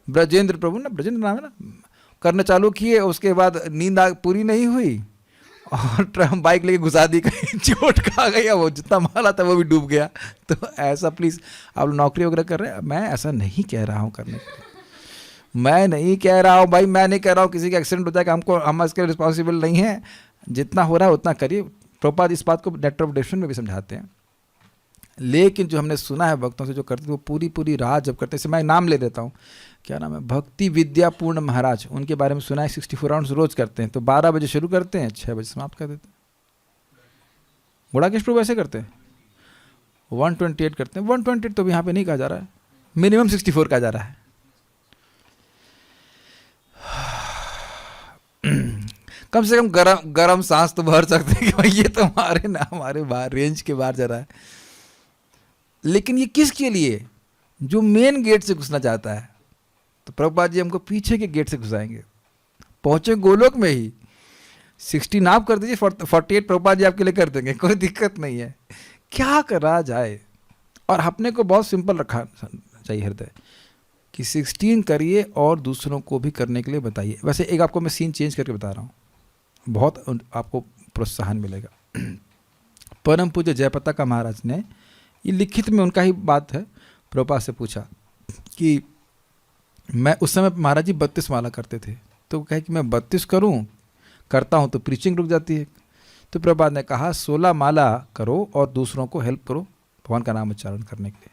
ब्रजेंद्र प्रभु ना, ब्रजेंद्र नाम है ना, करने चालू किए, उसके बाद नींद पूरी नहीं हुई और बाइक लेके घुसा दी, कहीं चोट खा गई, वो जितना माला था वो भी डूब गया। तो ऐसा प्लीज़, आप लोग नौकरी वगैरह कर रहे हैं, मैं ऐसा नहीं कह रहा हूँ करने के लिए, मैं नहीं कह रहा हूँ भाई, मैं नहीं कह रहा हूँ किसी का एक्सीडेंट हो जाएगा, हम इसके रिस्पॉन्सिबल नहीं है, जितना हो रहा है उतना करिए। प्रभुपाद इस बात को लेटर ऑफ डेफिनेशन में भी समझाते हैं। लेकिन जो हमने सुना है भक्तों से जो करते हैं, वो पूरी रात जब करते हैं, जैसे मैं नाम ले लेता हूँ, क्या नाम है, भक्ति विद्या पूर्ण महाराज, उनके बारे में सुना है। 64 राउंड्स रोज करते हैं, तो 12 बजे शुरू करते हैं, 6 बजे समाप्त कर देते हैं। गुड़ाकेश प्रभु ऐसे करते हैं, 128 करते हैं। 128 तो भी यहाँ पे नहीं कहा जा रहा है, मिनिमम 64 कहा जा रहा है। कम से कम गरम सांस तो भर सकते हैं कि भाई ये तो हमारे बाहर रेंज के बाहर जा रहा है। लेकिन ये किसके लिए? जो मेन गेट से घुसना चाहता है। तो प्रभुपाद जी हमको पीछे के गेट से घुसाएंगे, पहुंचे गोलोक में ही। 16 आप कर दीजिए, 48 प्रभुपाद जी आपके लिए कर देंगे, कोई दिक्कत नहीं है। क्या करा जाए? और अपने को बहुत सिंपल रखा चाहिए हृदय कि 16 करिए और दूसरों को भी करने के लिए बताइए। वैसे एक आपको मैं सीन चेंज करके बता रहा हूँ, बहुत आपको प्रोत्साहन मिलेगा। परम पूज्य जयप्रताप महाराज ने, ये लिखित में उनका ही बात है, प्रभुपाद से पूछा कि मैं उस समय महाराज जी 32 माला करते थे, तो कहे कि मैं 32 करता हूँ तो प्रीचिंग रुक जाती है। तो प्रभुपाद ने कहा 16 माला करो और दूसरों को हेल्प करो भगवान का नाम उच्चारण करने के लिए।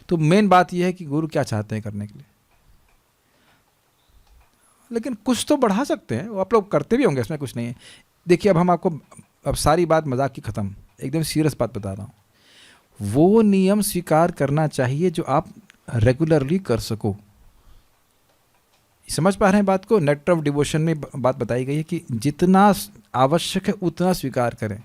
तो मेन बात यह है कि गुरु क्या चाहते हैं करने के लिए, लेकिन कुछ तो बढ़ा सकते हैं, वो आप लोग करते भी होंगे, इसमें कुछ नहीं है। देखिए अब हम आपको, अब सारी बात मजाक की खत्म, एकदम सीरियस बात बता रहा हूँ। वो नियम स्वीकार करना चाहिए जो आप रेगुलरली कर सको। समझ पा रहे हैं बात को? नेक्टर ऑफ डिवोशन में बात बताई गई है कि जितना आवश्यक है उतना स्वीकार करें।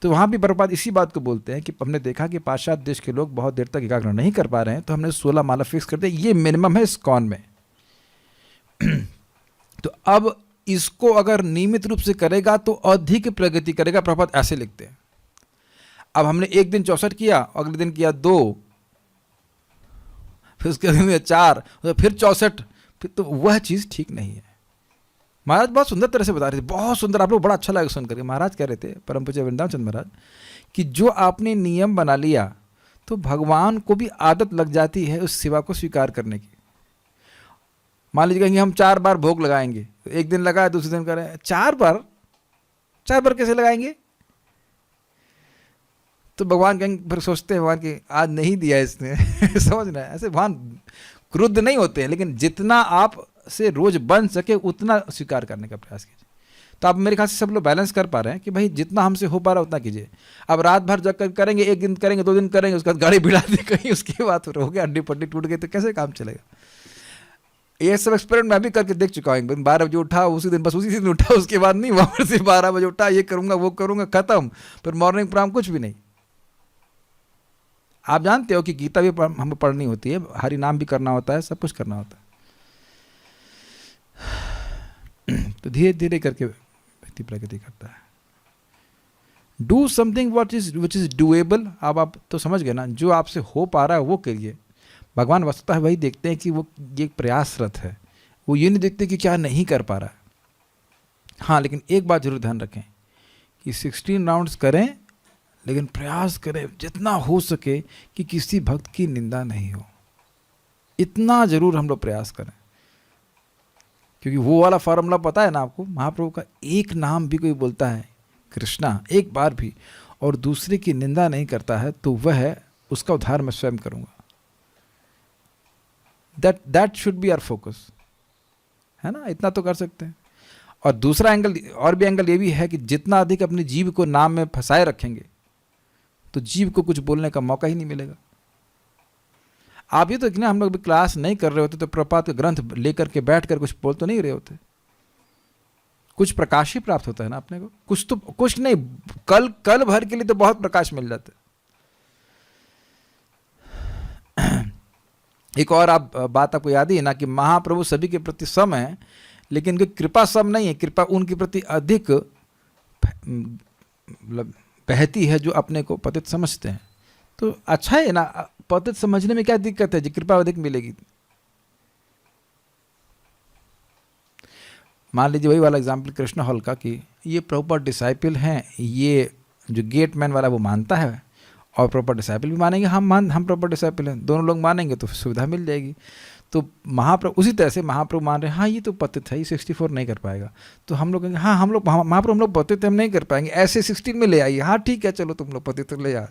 तो वहाँ भी प्रभुपाद इसी बात को बोलते हैं कि हमने देखा कि पाश्चात्य देश के लोग बहुत देर तक एकाग्र नहीं कर पा रहे हैं, तो हमने 16 माला फिक्स कर दिया, ये मिनिमम है इस्कॉन में। तो अब इसको अगर नियमित रूप से करेगा तो अधिक प्रगति करेगा। प्रभुपाद ऐसे लिखते हैं। अब हमने एक दिन 64 किया, अगले दिन किया 2, फिर उसके दिन 4, फिर 64, फिर तो वह चीज़ ठीक नहीं है। महाराज बहुत सुंदर तरह से बता रहे थे, बहुत सुंदर, आप लोग बड़ा अच्छा लगा सुन करके। महाराज कह रहे थे, परम पूज्य वृंदावन चंद्र महाराज, कि जो आपने नियम बना लिया तो भगवान को भी आदत लग जाती है उस सेवा को स्वीकार करने की। मान लीजिए कहेंगे हम 4 बार भोग लगाएंगे, एक दिन लगाए दूसरे दिन करें 4 बार, 4 बार कैसे लगाएंगे? तो भगवान कहेंगे, फिर सोचते हैं भगवान की आज नहीं दिया इसने समझ रहे हैं? ऐसे भगवान क्रुद्ध नहीं होते हैं, लेकिन जितना आप से रोज बन सके उतना स्वीकार करने का प्रयास कीजिए। तो आप मेरे ख्याल से सब लोग बैलेंस कर पा रहे हैं कि भाई जितना हमसे हो पा रहा है उतना कीजिए। अब रात भर जग कर करेंगे, एक दिन करेंगे, 2 दिन करेंगे, उसके बाद गाड़ी भिड़ा दी कहीं, उसके बाद फिर हो गया हड्डी पट्टी टूट गई, तो कैसे काम चलेगा? ये सब एक्सपेरिमेंट मैं भी करके देख चुका हूँ। 12 बजे उठा उसी दिन, बस उसी दिन उठा, उसके बाद नहीं, वहाँ से 12 बजे उठा, ये करूँगा वो करूँगा, खत्म, फिर मॉर्निंग प्रोग्राम कुछ भी नहीं। आप जानते हो कि गीता भी हमें पढ़नी होती है, हरि नाम भी करना होता है, सब कुछ करना होता है। तो धीरे धीरे करके व्यक्ति प्रगति करता है। Do something which is doable. अब आप तो समझ गए ना, जो आपसे हो पा रहा है वो करिए। भगवान वस्तुतः है वही देखते हैं कि वो ये प्रयासरत है, वो ये नहीं देखते कि क्या नहीं कर पा रहा है। हाँ, लेकिन एक बात जरूर ध्यान रखें कि 16 राउंड्स करें, लेकिन प्रयास करें जितना हो सके कि किसी भक्त की निंदा नहीं हो। इतना जरूर हम लोग प्रयास करें, क्योंकि वो वाला फॉर्मूला पता है ना आपको, महाप्रभु का एक नाम भी कोई बोलता है कृष्णा एक बार भी और दूसरे की निंदा नहीं करता है, तो वह है उसका उद्धार मैं स्वयं करूंगा। That should be our focus, है ना? इतना तो कर सकते हैं। और दूसरा एंगल, और भी एंगल ये भी है कि जितना अधिक अपने जीव को नाम में फंसाए रखेंगे तो जीव को कुछ बोलने का मौका ही नहीं मिलेगा। आप ये तो कि ना, हम लोग भी क्लास नहीं कर रहे होते तो प्रपात का ग्रंथ लेकर के बैठ कर कुछ बोल तो नहीं रहे होते, कुछ प्रकाश ही प्राप्त होता है ना अपने को, कुछ तो, कुछ नहीं, कल भर के लिए तो बहुत प्रकाश मिल जाता है। एक और आप बात आपको याद ही है ना कि महाप्रभु सभी के प्रति सम है, लेकिन उनकी कृपा सम नहीं है। कृपा उनके प्रति अधिक बहती है जो अपने को पतित समझते हैं। तो अच्छा है ना, पतित समझने में क्या दिक्कत है, जो कृपा अधिक मिलेगी। मान लीजिए वही वाला एग्जाम्पल कृष्ण हॉल का कि ये प्रॉपर डिसाइपल हैं, ये जो गेटमैन वाला वो मानता है और प्रॉपर डिसाइपल भी मानेंगे, हम प्रॉपर डिसाइपल हैं, दोनों लोग मानेंगे तो सुविधा मिल जाएगी। तो महाप्रभु उसी तरह से महाप्रभु मान रहे हैं, हाँ ये तो पतित है, ये 64 नहीं कर पाएगा, तो हम लोग कहेंगे हाँ हम लोग महाप्रभु हम लोग पतित हम नहीं कर पाएंगे, ऐसे 16 में ले आइए, हाँ ठीक है चलो तुम लोग पतित ले आ।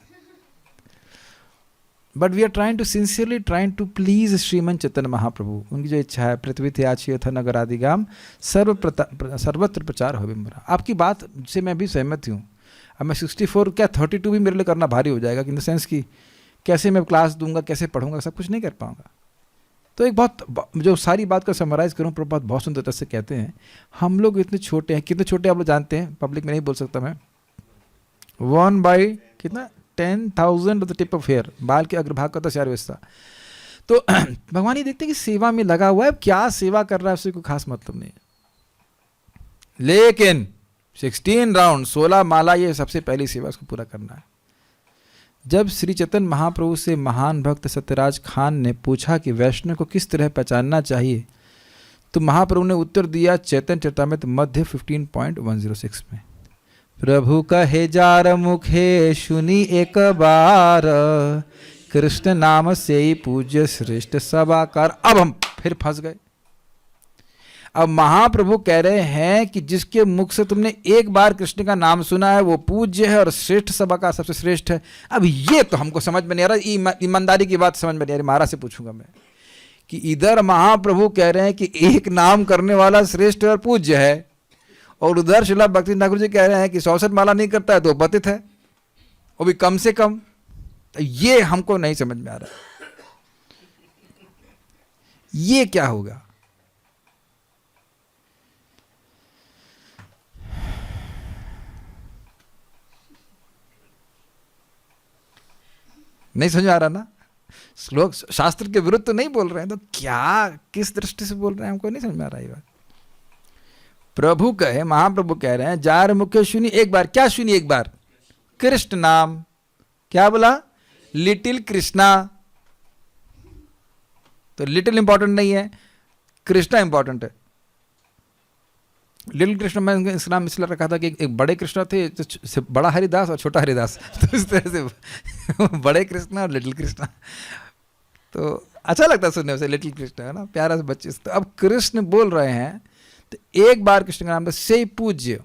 But we are trying to sincerely trying to please Shriman Chaitanya Mahaprabhu. उनकी जो इच्छा है पृथ्वी थे आछियो था नगर आदिगाम सर्वत्र प्रचार हो बिम्बरा। आपकी बात से मैं भी सहमत हूँ। अब मैं 64 क्या 32 भी मेरे लिए करना भारी हो जाएगा, इन द सेंस कि कैसे मैं क्लास दूंगा, कैसे पढ़ूंगा, सब कुछ नहीं कर पाऊंगा। तो एक बहुत जो सारी बात को समराइज करूँ, प्रभुपाद बहुत सुंदरता से कहते हैं, हम लोग इतने छोटे हैं, कितने छोटे आप लोग जानते हैं, पब्लिक में नहीं बोल सकता मैं, 1 बाई कितना 10,000 of the tip of hair, बाल के अग्रभाग का 10,000 हिस्सा। तो भगवान ये देखते हैं कि सेवा में लगा हुआ है, क्या सेवा कर रहा है उससे कोई खास मतलब नहीं है, लेकिन 16 राउंड 16 माला ये सबसे पहली सेवा उसको पूरा करना है। जब श्री चैतन्य महाप्रभु से महान भक्त सत्यराज खान ने पूछा कि वैष्णव को किस तरह पहचानना चाहिए, तो महाप्रभु ने उत्तर दिया चैतन्य चरितामृत मध्य 15.106 में, प्रभु कहे जार मुखे सुनी एक बार, कृष्ण नाम से ही पूज्य श्रेष्ठ सबाकार। अब हम फिर फंस गए। अब महाप्रभु कह रहे हैं कि जिसके मुख से तुमने एक बार कृष्ण का नाम सुना है वो पूज्य है और श्रेष्ठ सबाकार, सबसे श्रेष्ठ है। अब ये तो हमको समझ में नहीं आ रहा, ईमानदारी की बात समझ में नहीं आ रही। महाराज से पूछूंगा मैं कि इधर महाप्रभु कह रहे हैं कि एक नाम करने वाला श्रेष्ठ और पूज्य है, और उधर श्रील भक्ति ठाकुर जी कह रहे हैं कि 100 माला नहीं करता है तो पतित है, वो भी कम से कम। तो ये हमको नहीं समझ में आ रहा, ये क्या होगा? नहीं समझ आ रहा ना? श्लोक शास्त्र के विरुद्ध तो नहीं बोल रहे हैं, तो क्या किस दृष्टि से बोल रहे हैं हमको नहीं समझ में आ रहा ये बात। प्रभु कहे, महाप्रभु कह रहे हैं जार मुख्य सुनी एक बार। क्या सुनी एक बार? कृष्ण नाम। क्या बोला? लिटिल कृष्णा। तो लिटिल इंपॉर्टेंट नहीं है, कृष्णा इंपॉर्टेंट है। लिटिल कृष्ण मैं इसका नाम इसलिए रखा था कि एक बड़े कृष्ण थे, तो बड़ा हरिदास और छोटा हरिदास, तो इस तरह से बड़े कृष्ण और लिटिल कृष्ण, तो अच्छा लगता है सुनने से। लिटिल कृष्ण है ना, प्यारा से बच्चे। तो अब कृष्ण बोल रहे हैं तो एक बार कृष्ण का नाम से पूज्य,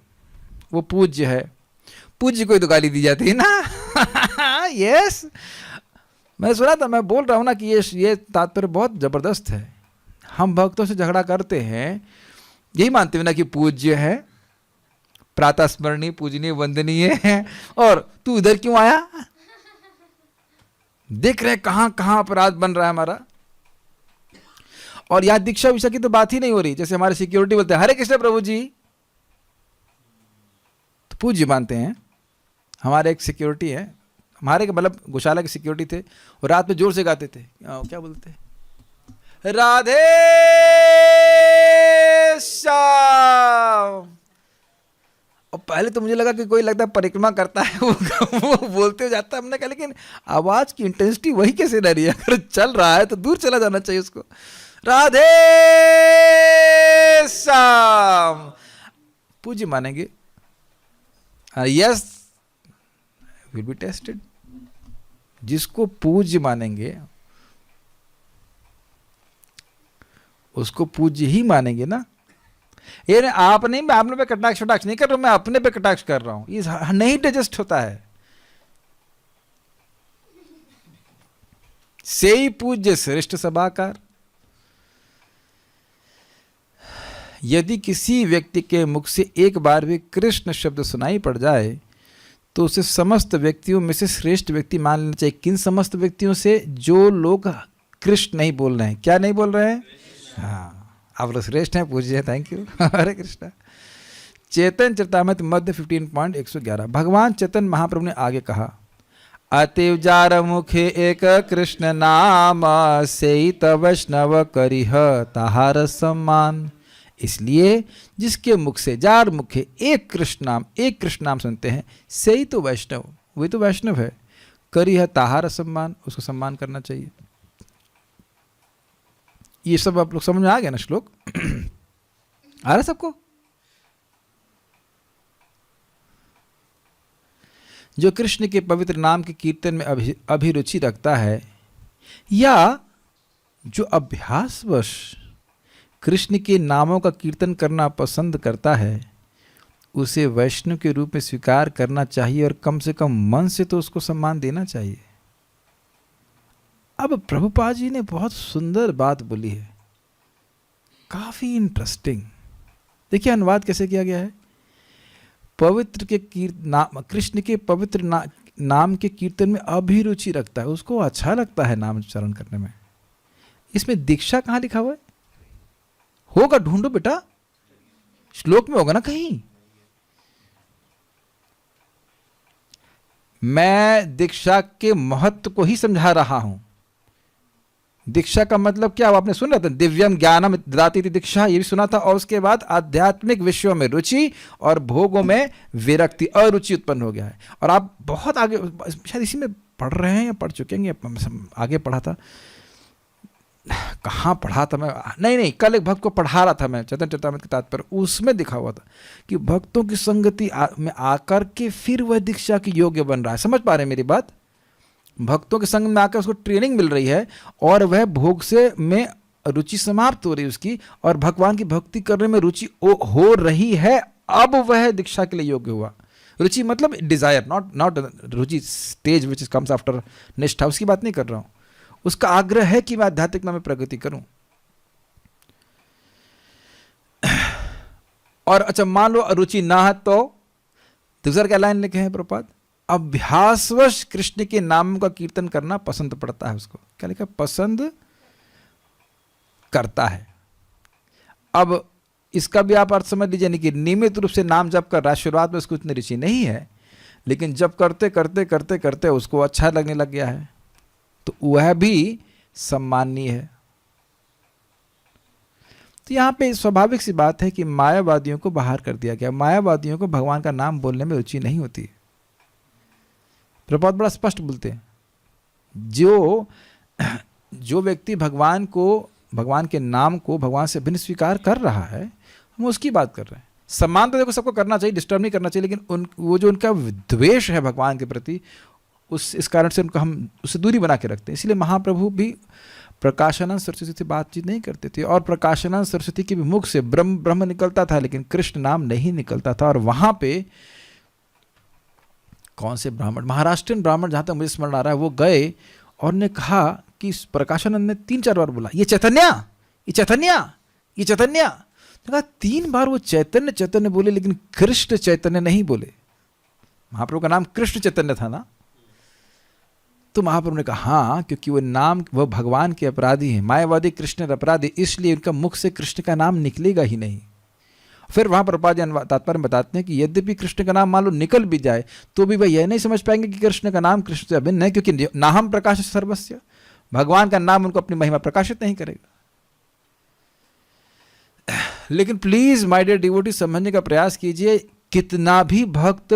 वो पूज्य है। पूज्य कोई तो गाली दी जाती है ना। यस, मैं सुना था, मैं बोल रहा हूँ ना कि ये तात्पर्य बहुत जबरदस्त है। हम भक्तों से झगड़ा करते हैं, यही मानते हुए ना कि पूज्य है, प्रातः स्मरणीय, पूजनीय, वंदनीय है, और तू इधर क्यों आया? देख रहे कहां कहां अपराध बन रहा है हमारा। और यहां दीक्षा विषय की तो बात ही नहीं हो रही। जैसे हमारे सिक्योरिटी बोलते हैं हरे कृष्ण प्रभु जी, तो पूज्य मानते हैं। हमारे एक सिक्योरिटी है, हमारे मतलब गौशाला के सिक्योरिटी थे, और रात में जोर से गाते थे, क्या बोलते, राधे श्याम। और पहले तो मुझे लगा कि कोई लगता है परिक्रमा करता है, वो बोलते जाता है। हमने कहा लेकिन आवाज की इंटेंसिटी वही कैसे रह रही है? अगर चल रहा है तो दूर चला जाना चाहिए उसको। राधे श्याम पूज्य मानेंगे। Yes, will be tested. जिसको पूज्य मानेंगे उसको पूज्य ही मानेंगे ना। ये आप नहीं, मैं आपने पे कटाक्ष नहीं कर रहा हूं, मैं अपने पे कटाक्ष कर रहा हूं। ये नहीं डाइजेस्ट होता है। से ही पूज्य श्रेष्ठ सभाकार। यदि किसी व्यक्ति के मुख से एक बार भी कृष्ण शब्द सुनाई पड़ जाए तो उसे समस्त व्यक्तियों में से श्रेष्ठ व्यक्ति मान लेना चाहिए। किन समस्त व्यक्तियों से? जो लोग कृष्ण नहीं बोल रहे हैं। क्या नहीं बोल रहे हैं? हाँ, आप लोग श्रेष्ठ हैं, पूज्य हैं, थैंक यू। हरे कृष्णा। चैतन्य चरितामृत मध्य 15.111। भगवान चैतन्य महाप्रभु ने आगे कहा, अतिव जार मुखे एक कृष्ण नाम, सेइत वैष्णव करिह ताहार सम्मान। इसलिए जिसके मुख से, जार मुखे एक कृष्ण नाम सुनते हैं, से ही तो वैष्णव, वही तो वैष्णव है। करिह ताहार सम्मान, उसको सम्मान करना चाहिए। ये सब आप लोग समझ में आ गया ना श्लोक? आ रहा सबको? जो कृष्ण के पवित्र नाम के कीर्तन में अभिरुचि रखता है, या जो अभ्यासवश कृष्ण के नामों का कीर्तन करना पसंद करता है, उसे वैष्णव के रूप में स्वीकार करना चाहिए, और कम से कम मन से तो उसको सम्मान देना चाहिए। अब प्रभुपाद जी ने बहुत सुंदर बात बोली है, काफी इंटरेस्टिंग। देखिए अनुवाद कैसे किया गया है। पवित्र के कृष्ण के पवित्र नाम के कीर्तन में अभिरुचि रखता है, उसको अच्छा लगता है नाम उच्चारण करने में। इसमें दीक्षा कहाँ लिखा हुआ है? होगा, ढूंढो बेटा, श्लोक में होगा ना कहीं। मैं दीक्षा के महत्व को ही समझा रहा हूं। दीक्षा का मतलब क्या, आपने सुना था, दिव्यम ज्ञानम ददाति दीक्षा, ये भी सुना था। और उसके बाद आध्यात्मिक विषयों में रुचि और भोगों में विरक्ति, अरुचि उत्पन्न हो गया है। और आप बहुत आगे, शायद इसी में पढ़ रहे हैं या पढ़ चुके हैं, आगे पढ़ा था। कहाँ पढ़ा था मैं, नहीं कल एक भक्त को पढ़ा रहा था मैं चैतन्य चरितामृत के तात्पर्य, उसमें दिखा हुआ था कि भक्तों की संगति में आकर के फिर वह दीक्षा के योग्य बन रहा है। समझ पा रहे हैं मेरी बात? भक्तों के संग में आकर उसको ट्रेनिंग मिल रही है और वह भोग से में रुचि समाप्त हो रही है उसकी, और भगवान की भक्ति करने में रुचि हो रही है, अब वह दीक्षा के लिए योग्य हुआ। रुचि मतलब desire, not ruchi stage which comes after nishtha, उसकी बात नहीं कर रहा हूं। उसका आग्रह है कि मैं आध्यात्मिकता में प्रगति करूं। और अच्छा मान लो रुचि ना है तो दूसरा क्या लाइन लिखे हैं प्रभुपाद, अभ्यासवश कृष्ण के नाम का कीर्तन करना पसंद पड़ता है उसको। क्या लिखा? पसंद करता है। अब इसका भी आप अर्थ समझ लीजिए, नहीं कि नियमित रूप से नाम जप कर रहा है, शुरुआत में उसको इतनी रुचि नहीं है, लेकिन जब करते करते करते करते उसको अच्छा लगने लग गया है, तो वह भी सम्माननीय है। तो यहाँ पे स्वाभाविक सी बात है कि मायावादियों को बाहर कर दिया गया। मायावादियों को भगवान का नाम बोलने में रुचि नहीं होती। प्रभुपाद बड़ा स्पष्ट बोलते हैं, जो व्यक्ति भगवान के नाम को भगवान से भिन्न स्वीकार कर रहा है, हम उसकी बात कर रहे हैं। सम्मान तो देखो सबको करना चाहिए, डिस्टर्ब नहीं करना चाहिए, लेकिन वो जो उनका द्वेष है भगवान के प्रति, इस कारण से उनको हम उससे दूरी बना के रखते हैं। इसलिए महाप्रभु भी प्रकाशानंद सरस्वती से बातचीत नहीं करते थे, और प्रकाशानंद सरस्वती के भी मुख से ब्रह्म निकलता था, लेकिन कृष्ण नाम नहीं निकलता था। और वहां पे कौन से ब्राह्मण, महाराष्ट्रियन ब्राह्मण जहां तक मुझे स्मरण आ रहा है, वो गए और ने कहा कि प्रकाशानंद ने 3-4 बार बोला, ये चैतन्य, ये चैतन्य, ये चैतन्य। तो कहा 3 बार वो चैतन्य चैतन्य बोले, लेकिन कृष्ण चैतन्य नहीं बोले। महाप्रभु का नाम कृष्ण चैतन्य था ना। तो महाप्रभु ने कहा हाँ, क्योंकि वह भगवान के अपराधी हैं, मायावादी कृष्ण अपराधी, इसलिए उनका मुख से कृष्ण का नाम निकलेगा ही नहीं। फिर वहां प्रभुपाद जी तात्पर्य बताते हैं कि यद्यपि कृष्ण का नाम मान लो निकल भी जाए, तो भी वह यह नहीं समझ पाएंगे कि कृष्ण का नाम कृष्ण से अभिन्न है, क्योंकि नाहम प्रकाश सर्वस्य, भगवान का नाम उनको अपनी महिमा प्रकाशित नहीं करेगा। लेकिन प्लीज माय डियर डिवोटी, समझने का प्रयास कीजिए, कितना भी भक्त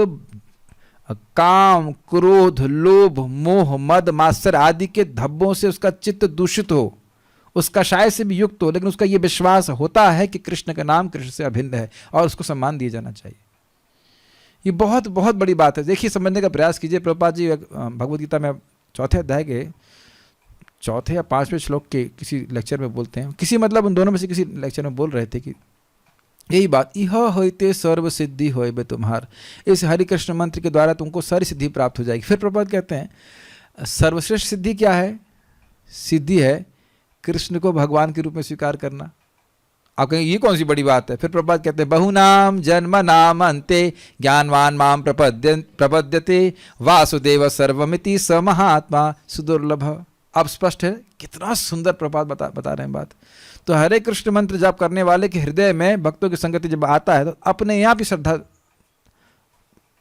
काम, क्रोध, लोभ, मोह, मद, मात्सर्य आदि के धब्बों से उसका चित्त दूषित हो, उसका शायद से भी युक्त हो, लेकिन उसका यह विश्वास होता है कि कृष्ण का नाम कृष्ण से अभिन्न है और उसको सम्मान दिया जाना चाहिए। ये बहुत बहुत बड़ी बात है। देखिए, समझने का प्रयास कीजिए। प्रभुपाद जी भगवद गीता में 4th अध्याय के 4 या 5वें श्लोक के किसी लेक्चर में बोलते हैं, किसी मतलब उन दोनों में से किसी लेक्चर में बोल रहे थे कि यही बात, यह होते सर्व सिद्धि होए बे तुम्हार, इस हरि कृष्ण मंत्र के द्वारा तुमको सारी सिद्धि प्राप्त हो जाएगी। फिर प्रभुपाद कहते हैं सर्वश्रेष्ठ सिद्धि क्या है? सिद्धि है कृष्ण को भगवान के रूप में स्वीकार करना। आप कहेंगे ये कौन सी बड़ी बात है? फिर प्रभुपाद कहते हैं बहुनाम जन्म नाम अंते ज्ञानवान माम प्रपद्यते वासुदेव सर्वमिति स महात्मा सुदुर्लभ। अब स्पष्ट है, कितना सुंदर प्रभुपाद बता रहे हैं बात। तो हरे कृष्ण मंत्र जाप करने वाले के हृदय में भक्तों की संगति जब आता है, तो अपने यहाँ भी श्रद्धा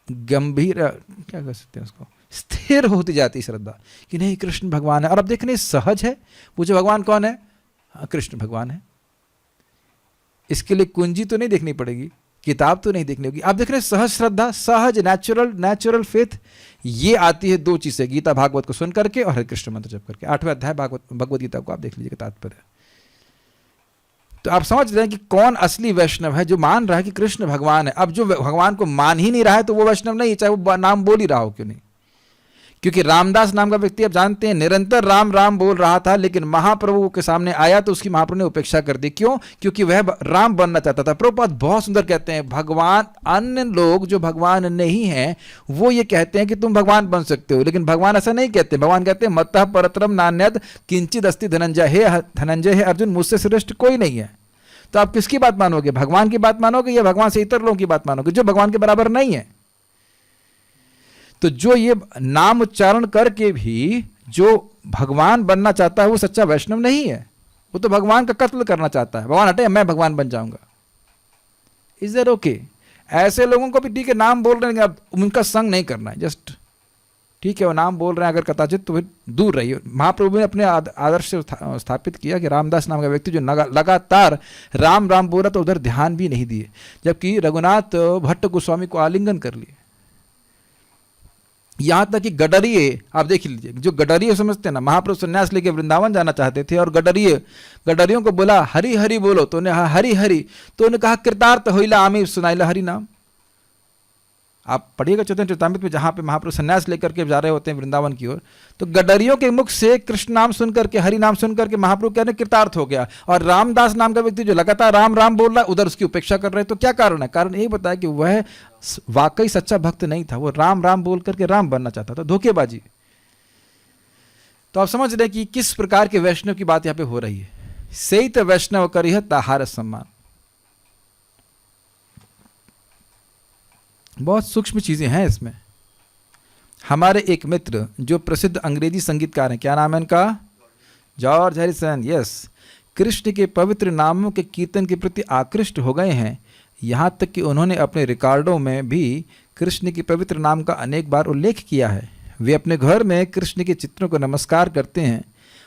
गंभीर, क्या कह सकते हैं उसको, स्थिर होती जाती श्रद्धा कि नहीं कृष्ण भगवान है। और अब देखने सहज है, पूछे भगवान कौन है? हाँ, कृष्ण भगवान है। इसके लिए कुंजी तो नहीं देखनी पड़ेगी, किताब तो नहीं देखनी होगी। आप देख रहे हैं सहज श्रद्धा, सहज नेचुरल फेथ, ये आती है 2 चीजें, गीता भागवत को सुन करके और हरे कृष्ण मंत्र जप करके। 8वां अध्याय भगवत गीता को आप देख लीजिए, तात्पर्य। तो आप समझ रहे हैं कि कौन असली वैष्णव है, जो मान रहा है कि कृष्ण भगवान है। अब जो भगवान को मान ही नहीं रहा है, तो वो वैष्णव नहीं, चाहे वो नाम बोल ही रहा हो क्यों नहीं। क्योंकि रामदास नाम का व्यक्ति आप जानते हैं निरंतर राम राम बोल रहा था, लेकिन महाप्रभु के सामने आया तो उसकी महाप्रभु ने उपेक्षा कर दी। क्यों? क्योंकि वह राम बनना चाहता था। प्रभुपाद बहुत सुंदर कहते हैं, भगवान, अन्य लोग जो भगवान नहीं है वो ये कहते हैं कि तुम भगवान बन सकते हो, लेकिन भगवान ऐसा नहीं कहते। भगवान कहते हैं मत्तः परतरम नान्यद किंचिद अस्ति धनंजय, हे धनंजय, हे अर्जुन, मुझसे श्रेष्ठ कोई नहीं है। तो आप किसकी बात मानोगे? भगवान की बात मानोगे या भगवान से इतर लोगों की बात मानोगे जो भगवान के बराबर नहीं है? तो जो ये नाम उच्चारण करके भी जो भगवान बनना चाहता है वो सच्चा वैष्णव नहीं है, वो तो भगवान का कत्ल करना चाहता है। भगवान हटे, मैं भगवान बन जाऊंगा। Is that okay? ऐसे लोगों को भी ठीक है, नाम बोल रहे हैं, अब उनका संग नहीं करना है, जस्ट ठीक है वो नाम बोल रहे हैं अगर कदाचित, तो फिर दूर रहिए। महाप्रभु ने अपने आदर्श से स्थापित किया कि रामदास नाम का व्यक्ति जो लगातार राम राम बोला तो उधर ध्यान भी नहीं दिए, जबकि रघुनाथ भट्ट गोस्वामी को आलिंगन कर लिए। यहाँ तक कि गडरिये, आप देख लीजिए, जो गडरिये समझते हैं ना, महाप्रभु संन्यास लेके वृंदावन जाना चाहते थे और गडरियों को बोला हरि हरि बोलो, तो उन्हें हरि हरि, तो उन्हें कहा कृतार्थ होइला आमी सुनाइला हरि नाम। आप पढ़िएगा चैतन्य चरितामृत में, जहाँ पे महाप्रभु संन्यास लेकर के जा रहे होते हैं वृंदावन की ओर, तो गडरियों के मुख से कृष्ण नाम सुन करके, हरि नाम सुन करके महाप्रभु कहने कृतार्थ हो गया। और रामदास नाम का व्यक्ति जो लगातार राम राम बोल रहा है, उधर उसकी उपेक्षा कर रहे हैं। तो क्या कारण है? कारण यही बताया कि वह वाकई सच्चा भक्त नहीं था, वो राम राम बोल करके राम बनना चाहता था, धोखेबाजी। तो आप समझ रहे कि किस प्रकार के वैष्णव की बात यहाँ पे हो रही है। सहित वैष्णव करिह ताहार सम्मान। बहुत सूक्ष्म चीजें हैं इसमें। हमारे एक मित्र जो प्रसिद्ध अंग्रेजी संगीतकार हैं, क्या नाम है इनका? George Harrison. यस, कृष्ण के पवित्र नामों के कीर्तन के प्रति आकृष्ट हो गए हैं, यहाँ तक कि उन्होंने अपने रिकॉर्डों में भी कृष्ण के पवित्र नाम का अनेक बार उल्लेख किया है। वे अपने घर में कृष्ण के चित्रों को नमस्कार करते हैं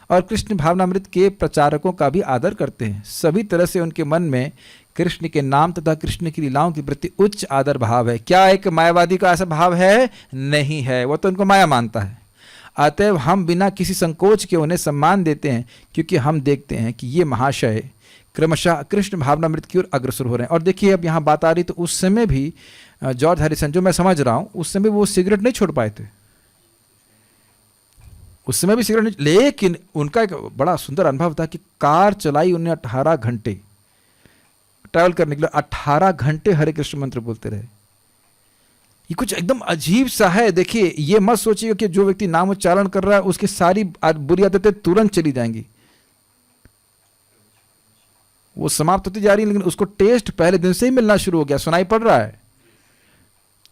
और कृष्ण भावनामृत के प्रचारकों का भी आदर करते हैं। सभी तरह से उनके मन में कृष्ण के नाम तथा कृष्ण की लीलाओं के प्रति उच्च आदर भाव है। क्या एक मायावादी का ऐसा भाव है? नहीं है, वो तो उनको माया मानता है। अतएव हम बिना किसी संकोच के उन्हें सम्मान देते हैं, क्योंकि हम देखते हैं कि ये महाशय क्रमशः कृष्ण भावनामृत की ओर अग्रसर हो रहे हैं। और देखिए, अब यहाँ बात आ रही, तो उस समय भी जॉर्ज हैरिसन, जो मैं समझ रहा हूँ, उस समय वो सिगरेट नहीं छोड़ पाए थे, उस समय भी सिगरेट नहीं, लेकिन उनका एक बड़ा सुंदर अनुभव था कि कार चलाई उन्हें 18 घंटे ट्रैवल करने के लिए, 18 घंटे हरे कृष्ण मंत्र बोलते रहे। ये कुछ एकदम अजीब सा है। देखिए, ये मत सोचिए कि जो व्यक्ति नाम उच्चारण कर रहा है उसकी सारी बुरी आदतें तुरंत चली जाएंगी, वो समाप्त होती जा रही है, लेकिन उसको टेस्ट पहले दिन से ही मिलना शुरू हो गया। सुनाई पड़ रहा है?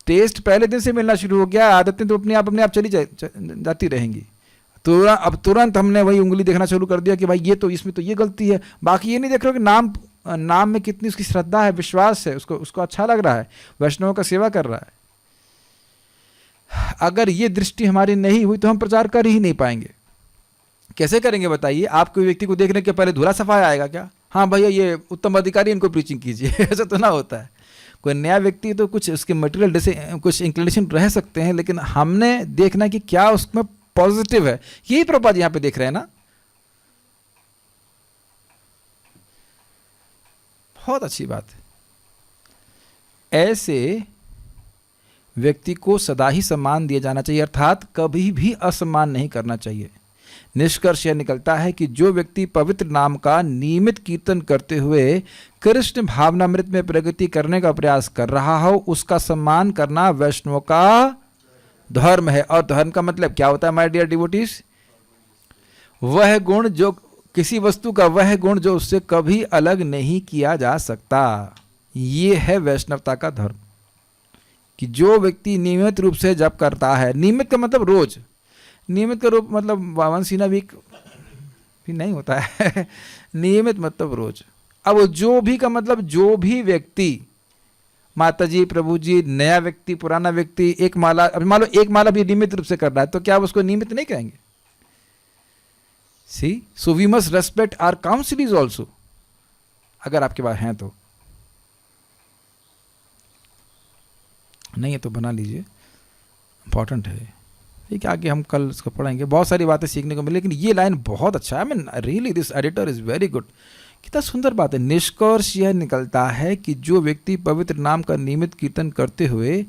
टेस्ट पहले दिन से मिलना शुरू हो गया, आदतें तो अपने आप चली जाती रहेंगी। अब तुरंत हमने वही उंगली देखना शुरू कर दिया कि भाई ये तो, इसमें तो ये गलती है। बाकी ये नहीं देख रहे हो कि नाम में कितनी उसकी श्रद्धा है, विश्वास है, उसको अच्छा लग रहा है, वैष्णवों का सेवा कर रहा है। अगर ये दृष्टि हमारी नहीं हुई तो हम प्रचार कर ही नहीं पाएंगे। कैसे करेंगे बताइए? आप कोई व्यक्ति को देखने के पहले धुला सफाया आएगा क्या? हाँ भैया ये उत्तम अधिकारी, इनको प्रीचिंग कीजिए, ऐसा तो ना होता है। कोई नया व्यक्ति तो कुछ उसके मटेरियल जैसे कुछ इंक्लिनेशन रह सकते हैं, लेकिन हमने देखना कि क्या उसमें पॉजिटिव है। यही प्रभुपाद यहाँ पे देख रहे हैं ना। बहुत अच्छी बात है। ऐसे व्यक्ति को सदा ही सम्मान दिया जाना चाहिए, अर्थात कभी भी असम्मान नहीं करना चाहिए। निष्कर्ष यह निकलता है कि जो व्यक्ति पवित्र नाम का नियमित कीर्तन करते हुए कृष्ण भावनामृत में प्रगति करने का प्रयास कर रहा हो, उसका सम्मान करना वैष्णव का धर्म है। और धर्म का मतलब क्या होता है माय डियर डिवोटीज? वह गुण जो किसी वस्तु का, वह गुण जो उससे कभी अलग नहीं किया जा सकता। ये है वैष्णवता का धर्म, कि जो व्यक्ति नियमित रूप से जप करता है, नियमित का मतलब रोज, नियमित का रूप मतलब वंस इन अ वीक भी नहीं होता है नियमित मतलब रोज। अब जो भी का मतलब जो भी व्यक्ति, माता जी, प्रभु जी, नया व्यक्ति, पुराना व्यक्ति, एक माला, अभी मान लो एक माला भी नियमित रूप से कर रहा है, तो क्या आप उसको नियमित नहीं कहेंगे? See, so we must respect our counsellees also, अगर आपके पास हैं तो। नहीं है तो बना लीजिए, इंपॉर्टेंट है। ठीक है, आगे हम कल इसको पढ़ेंगे, बहुत सारी बातें सीखने को मिली, लेकिन ये लाइन बहुत अच्छा है। I mean really this editor is very good. कितना सुंदर बात है। निष्कर्ष यह निकलता है कि जो व्यक्ति पवित्र नाम का नियमित कीर्तन करते हुए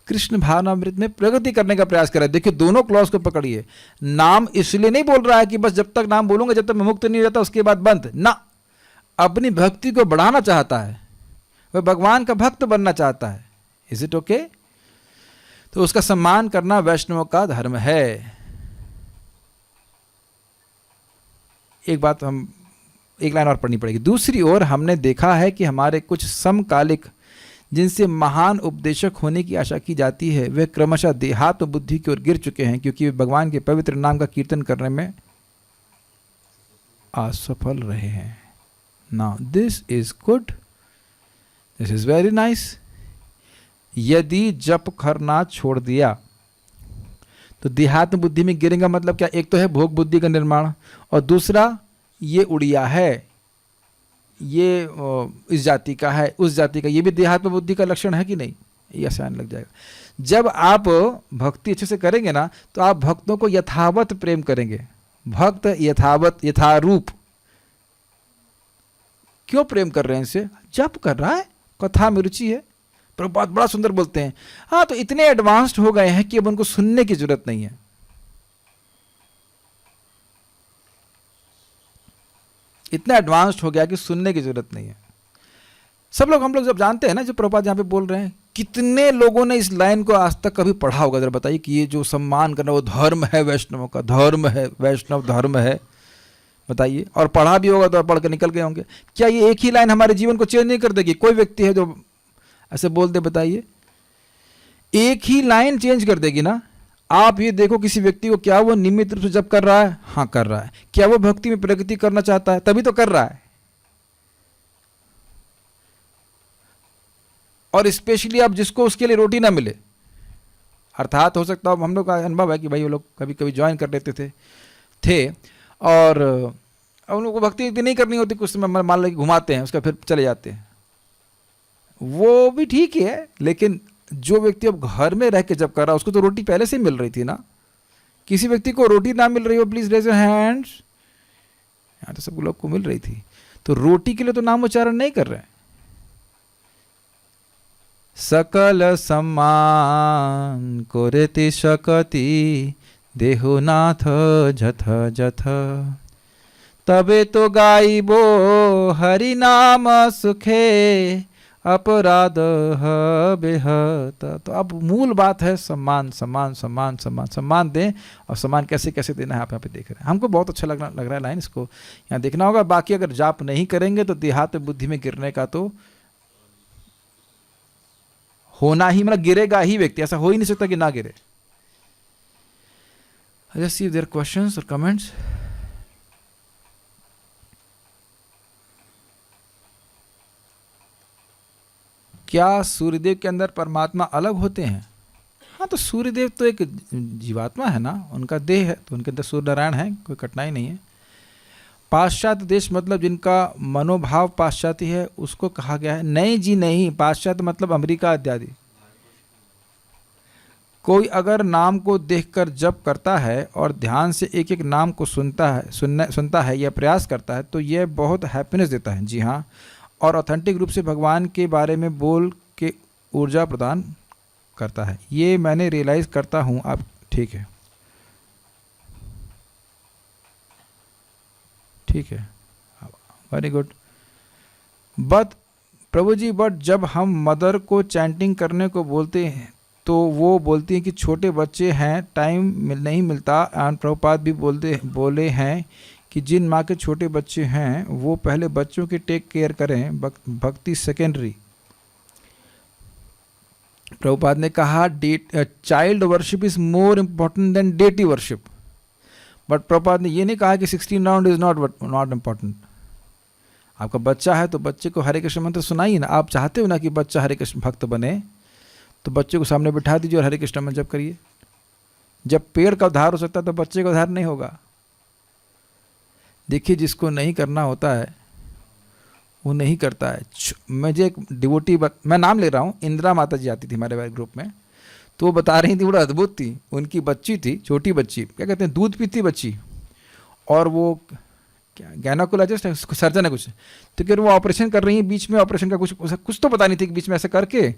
कृष्ण भावनामृत में प्रगति करने का प्रयास करे। देखिए, दोनों क्लॉज को पकड़िए। नाम इसलिए नहीं बोल रहा है कि बस जब तक नाम बोलूंगा, जब तक मैं मुक्त नहीं रहता उसके बाद बंद ना। अपनी भक्ति को बढ़ाना चाहता है, वह भगवान का भक्त बनना चाहता है। Is it okay? तो उसका सम्मान करना वैष्णव का धर्म है। एक बात हम, एक लाइन और पढ़नी पड़ेगी। दूसरी ओर हमने देखा है कि हमारे कुछ समकालिक जिनसे महान उपदेशक होने की आशा की जाती है, वे क्रमशः देहात्म बुद्धि की ओर गिर चुके हैं, क्योंकि वे भगवान के पवित्र नाम का कीर्तन करने में असफल रहे हैं। Now this is good, this is very nice. यदि जप करना छोड़ दिया तो देहात्म बुद्धि में गिरेगा। मतलब क्या? एक तो है भोग बुद्धि का निर्माण, और दूसरा ये उड़िया है, ये इस जाति का है, उस जाति का, ये भी देहात्म बुद्धि का लक्षण है कि नहीं? ये आसान लग जाएगा। जब आप भक्ति अच्छे से करेंगे ना तो आप भक्तों को यथावत प्रेम करेंगे। भक्त यथावत, यथारूप। क्यों प्रेम कर रहे हैं इनसे? जप कर रहा है, कथा में रुचि है। प्रभुपाद बड़ा सुंदर बोलते हैं, हाँ तो इतने एडवांस्ड हो गए हैं कि अब उनको सुनने की जरूरत नहीं है। इतना एडवांस्ड हो गया कि सुनने की जरूरत नहीं है। सब लोग, हम लोग जब जानते हैं ना, जो प्रभुपाद जहाँ पे बोल रहे हैं, कितने लोगों ने इस लाइन को आज तक कभी पढ़ा होगा? जरा बताइए कि ये जो सम्मान करना वो धर्म है वैष्णवों का, धर्म है, वैष्णव धर्म है, बताइए। और पढ़ा भी होगा तो पढ़ के निकल गए होंगे। क्या ये एक ही लाइन हमारे जीवन को चेंज नहीं कर देगी? कोई व्यक्ति है जो ऐसे बोल दे, बताइए। एक ही लाइन चेंज कर देगी ना। आप ये देखो किसी व्यक्ति को, क्या वो नियमित रूप से जप कर रहा है? हाँ कर रहा है। क्या वो भक्ति में प्रगति करना चाहता है? तभी तो कर रहा है। और स्पेशली आप जिसको उसके लिए रोटी ना मिले, अर्थात हो सकता है, हम लोग का अनुभव है कि भाई वो लोग कभी कभी ज्वाइन कर लेते थे और उन लोगों को भक्ति इतनी नहीं करनी होती, कुछ समय मान लो घुमाते हैं, उसका फिर चले जाते हैं, वो भी ठीक ही है। लेकिन जो व्यक्ति अब घर में रह के जब कर रहा है, उसको तो रोटी पहले से मिल रही थी ना। किसी व्यक्ति को रोटी ना मिल रही हो, प्लीज रेज योर हैंड्स। यहाँ तो सब लोग को मिल रही थी, तो रोटी के लिए तो नाम उच्चारण नहीं कर रहे हैं। सकल सम्मान कोरेति शकति देहुनाथ जथ जथ, तबे तो गाइबो हरि नाम सुखे अपराध बेहत। तो अब मूल बात है सम्मान, सम्मान, सम्मान, सम्मान, सम्मान दें। और सम्मान कैसे कैसे देना है आप यहाँ पे देख रहे हैं। हमको बहुत अच्छा लग रहा है लाइन, इसको यहाँ देखना होगा। बाकी अगर जाप नहीं करेंगे तो देहात बुद्धि में गिरने का तो होना ही, मतलब गिरेगा ही व्यक्ति, ऐसा हो ही नहीं सकता कि ना गिरे। Just see if there are questions or comments. क्या सूर्यदेव के अंदर परमात्मा अलग होते हैं? हाँ, तो सूर्यदेव तो एक जीवात्मा है ना, उनका देह है, तो उनके अंदर सूर्य नारायण है, कोई कठिनाई नहीं है। पाश्चात्य देश मतलब जिनका मनोभाव पाश्चात्य है, उसको कहा गया है। नहीं जी नहीं, पाश्चात्य मतलब अमेरिका इत्यादि। कोई अगर नाम को देखकर जप करता है और ध्यान से एक एक नाम को सुनता है या प्रयास करता है, तो यह बहुत हैप्पीनेस देता है। जी हाँ, और ऑथेंटिक रूप से भगवान के बारे में बोल के ऊर्जा प्रदान करता है। ये मैंने रियलाइज़ करता हूँ। आप ठीक है, ठीक है, very good. But Prabhu ji, but जब हम मदर को चैंटिंग करने को बोलते हैं तो वो बोलती हैं कि छोटे बच्चे हैं, टाइम नहीं मिलता। एंड प्रभुपाद भी बोले हैं कि जिन माँ के छोटे बच्चे हैं वो पहले बच्चों की टेक केयर करें, भक्ति सेकेंडरी। प्रभुपाद ने कहा child worship is more important then deity worship. But Prabhupada ने ये नहीं कहा कि 16 राउंड इज नॉट इम्पोर्टेंट। आपका बच्चा है तो बच्चे को हरे कृष्ण मंत्र सुनाइए ना। आप चाहते हो ना कि बच्चा हरे कृष्ण भक्त बने, तो बच्चे को सामने बिठा दीजिए और हरे कृष्ण मंत्र जप करिए। जब पेड़ का उद्धार हो सकता है तो बच्चे का उद्धार नहीं होगा। देखिए, जिसको नहीं करना होता है वो नहीं करता है। मुझे एक डिवोटी मैं नाम ले रहा हूँ, इंदिरा माता जी आती थी हमारे ग्रुप में, तो वो बता रही थी, बड़ा अद्भुत थी। उनकी बच्ची थी, छोटी बच्ची, क्या कहते हैं, दूध पीती बच्ची, और वो क्या गायनाकोलॉजिस्ट है, सर्जन है कुछ, तो फिर वो ऑपरेशन कर रही है, बीच में ऑपरेशन का कुछ तो पता नहीं थी कि बीच में ऐसा करके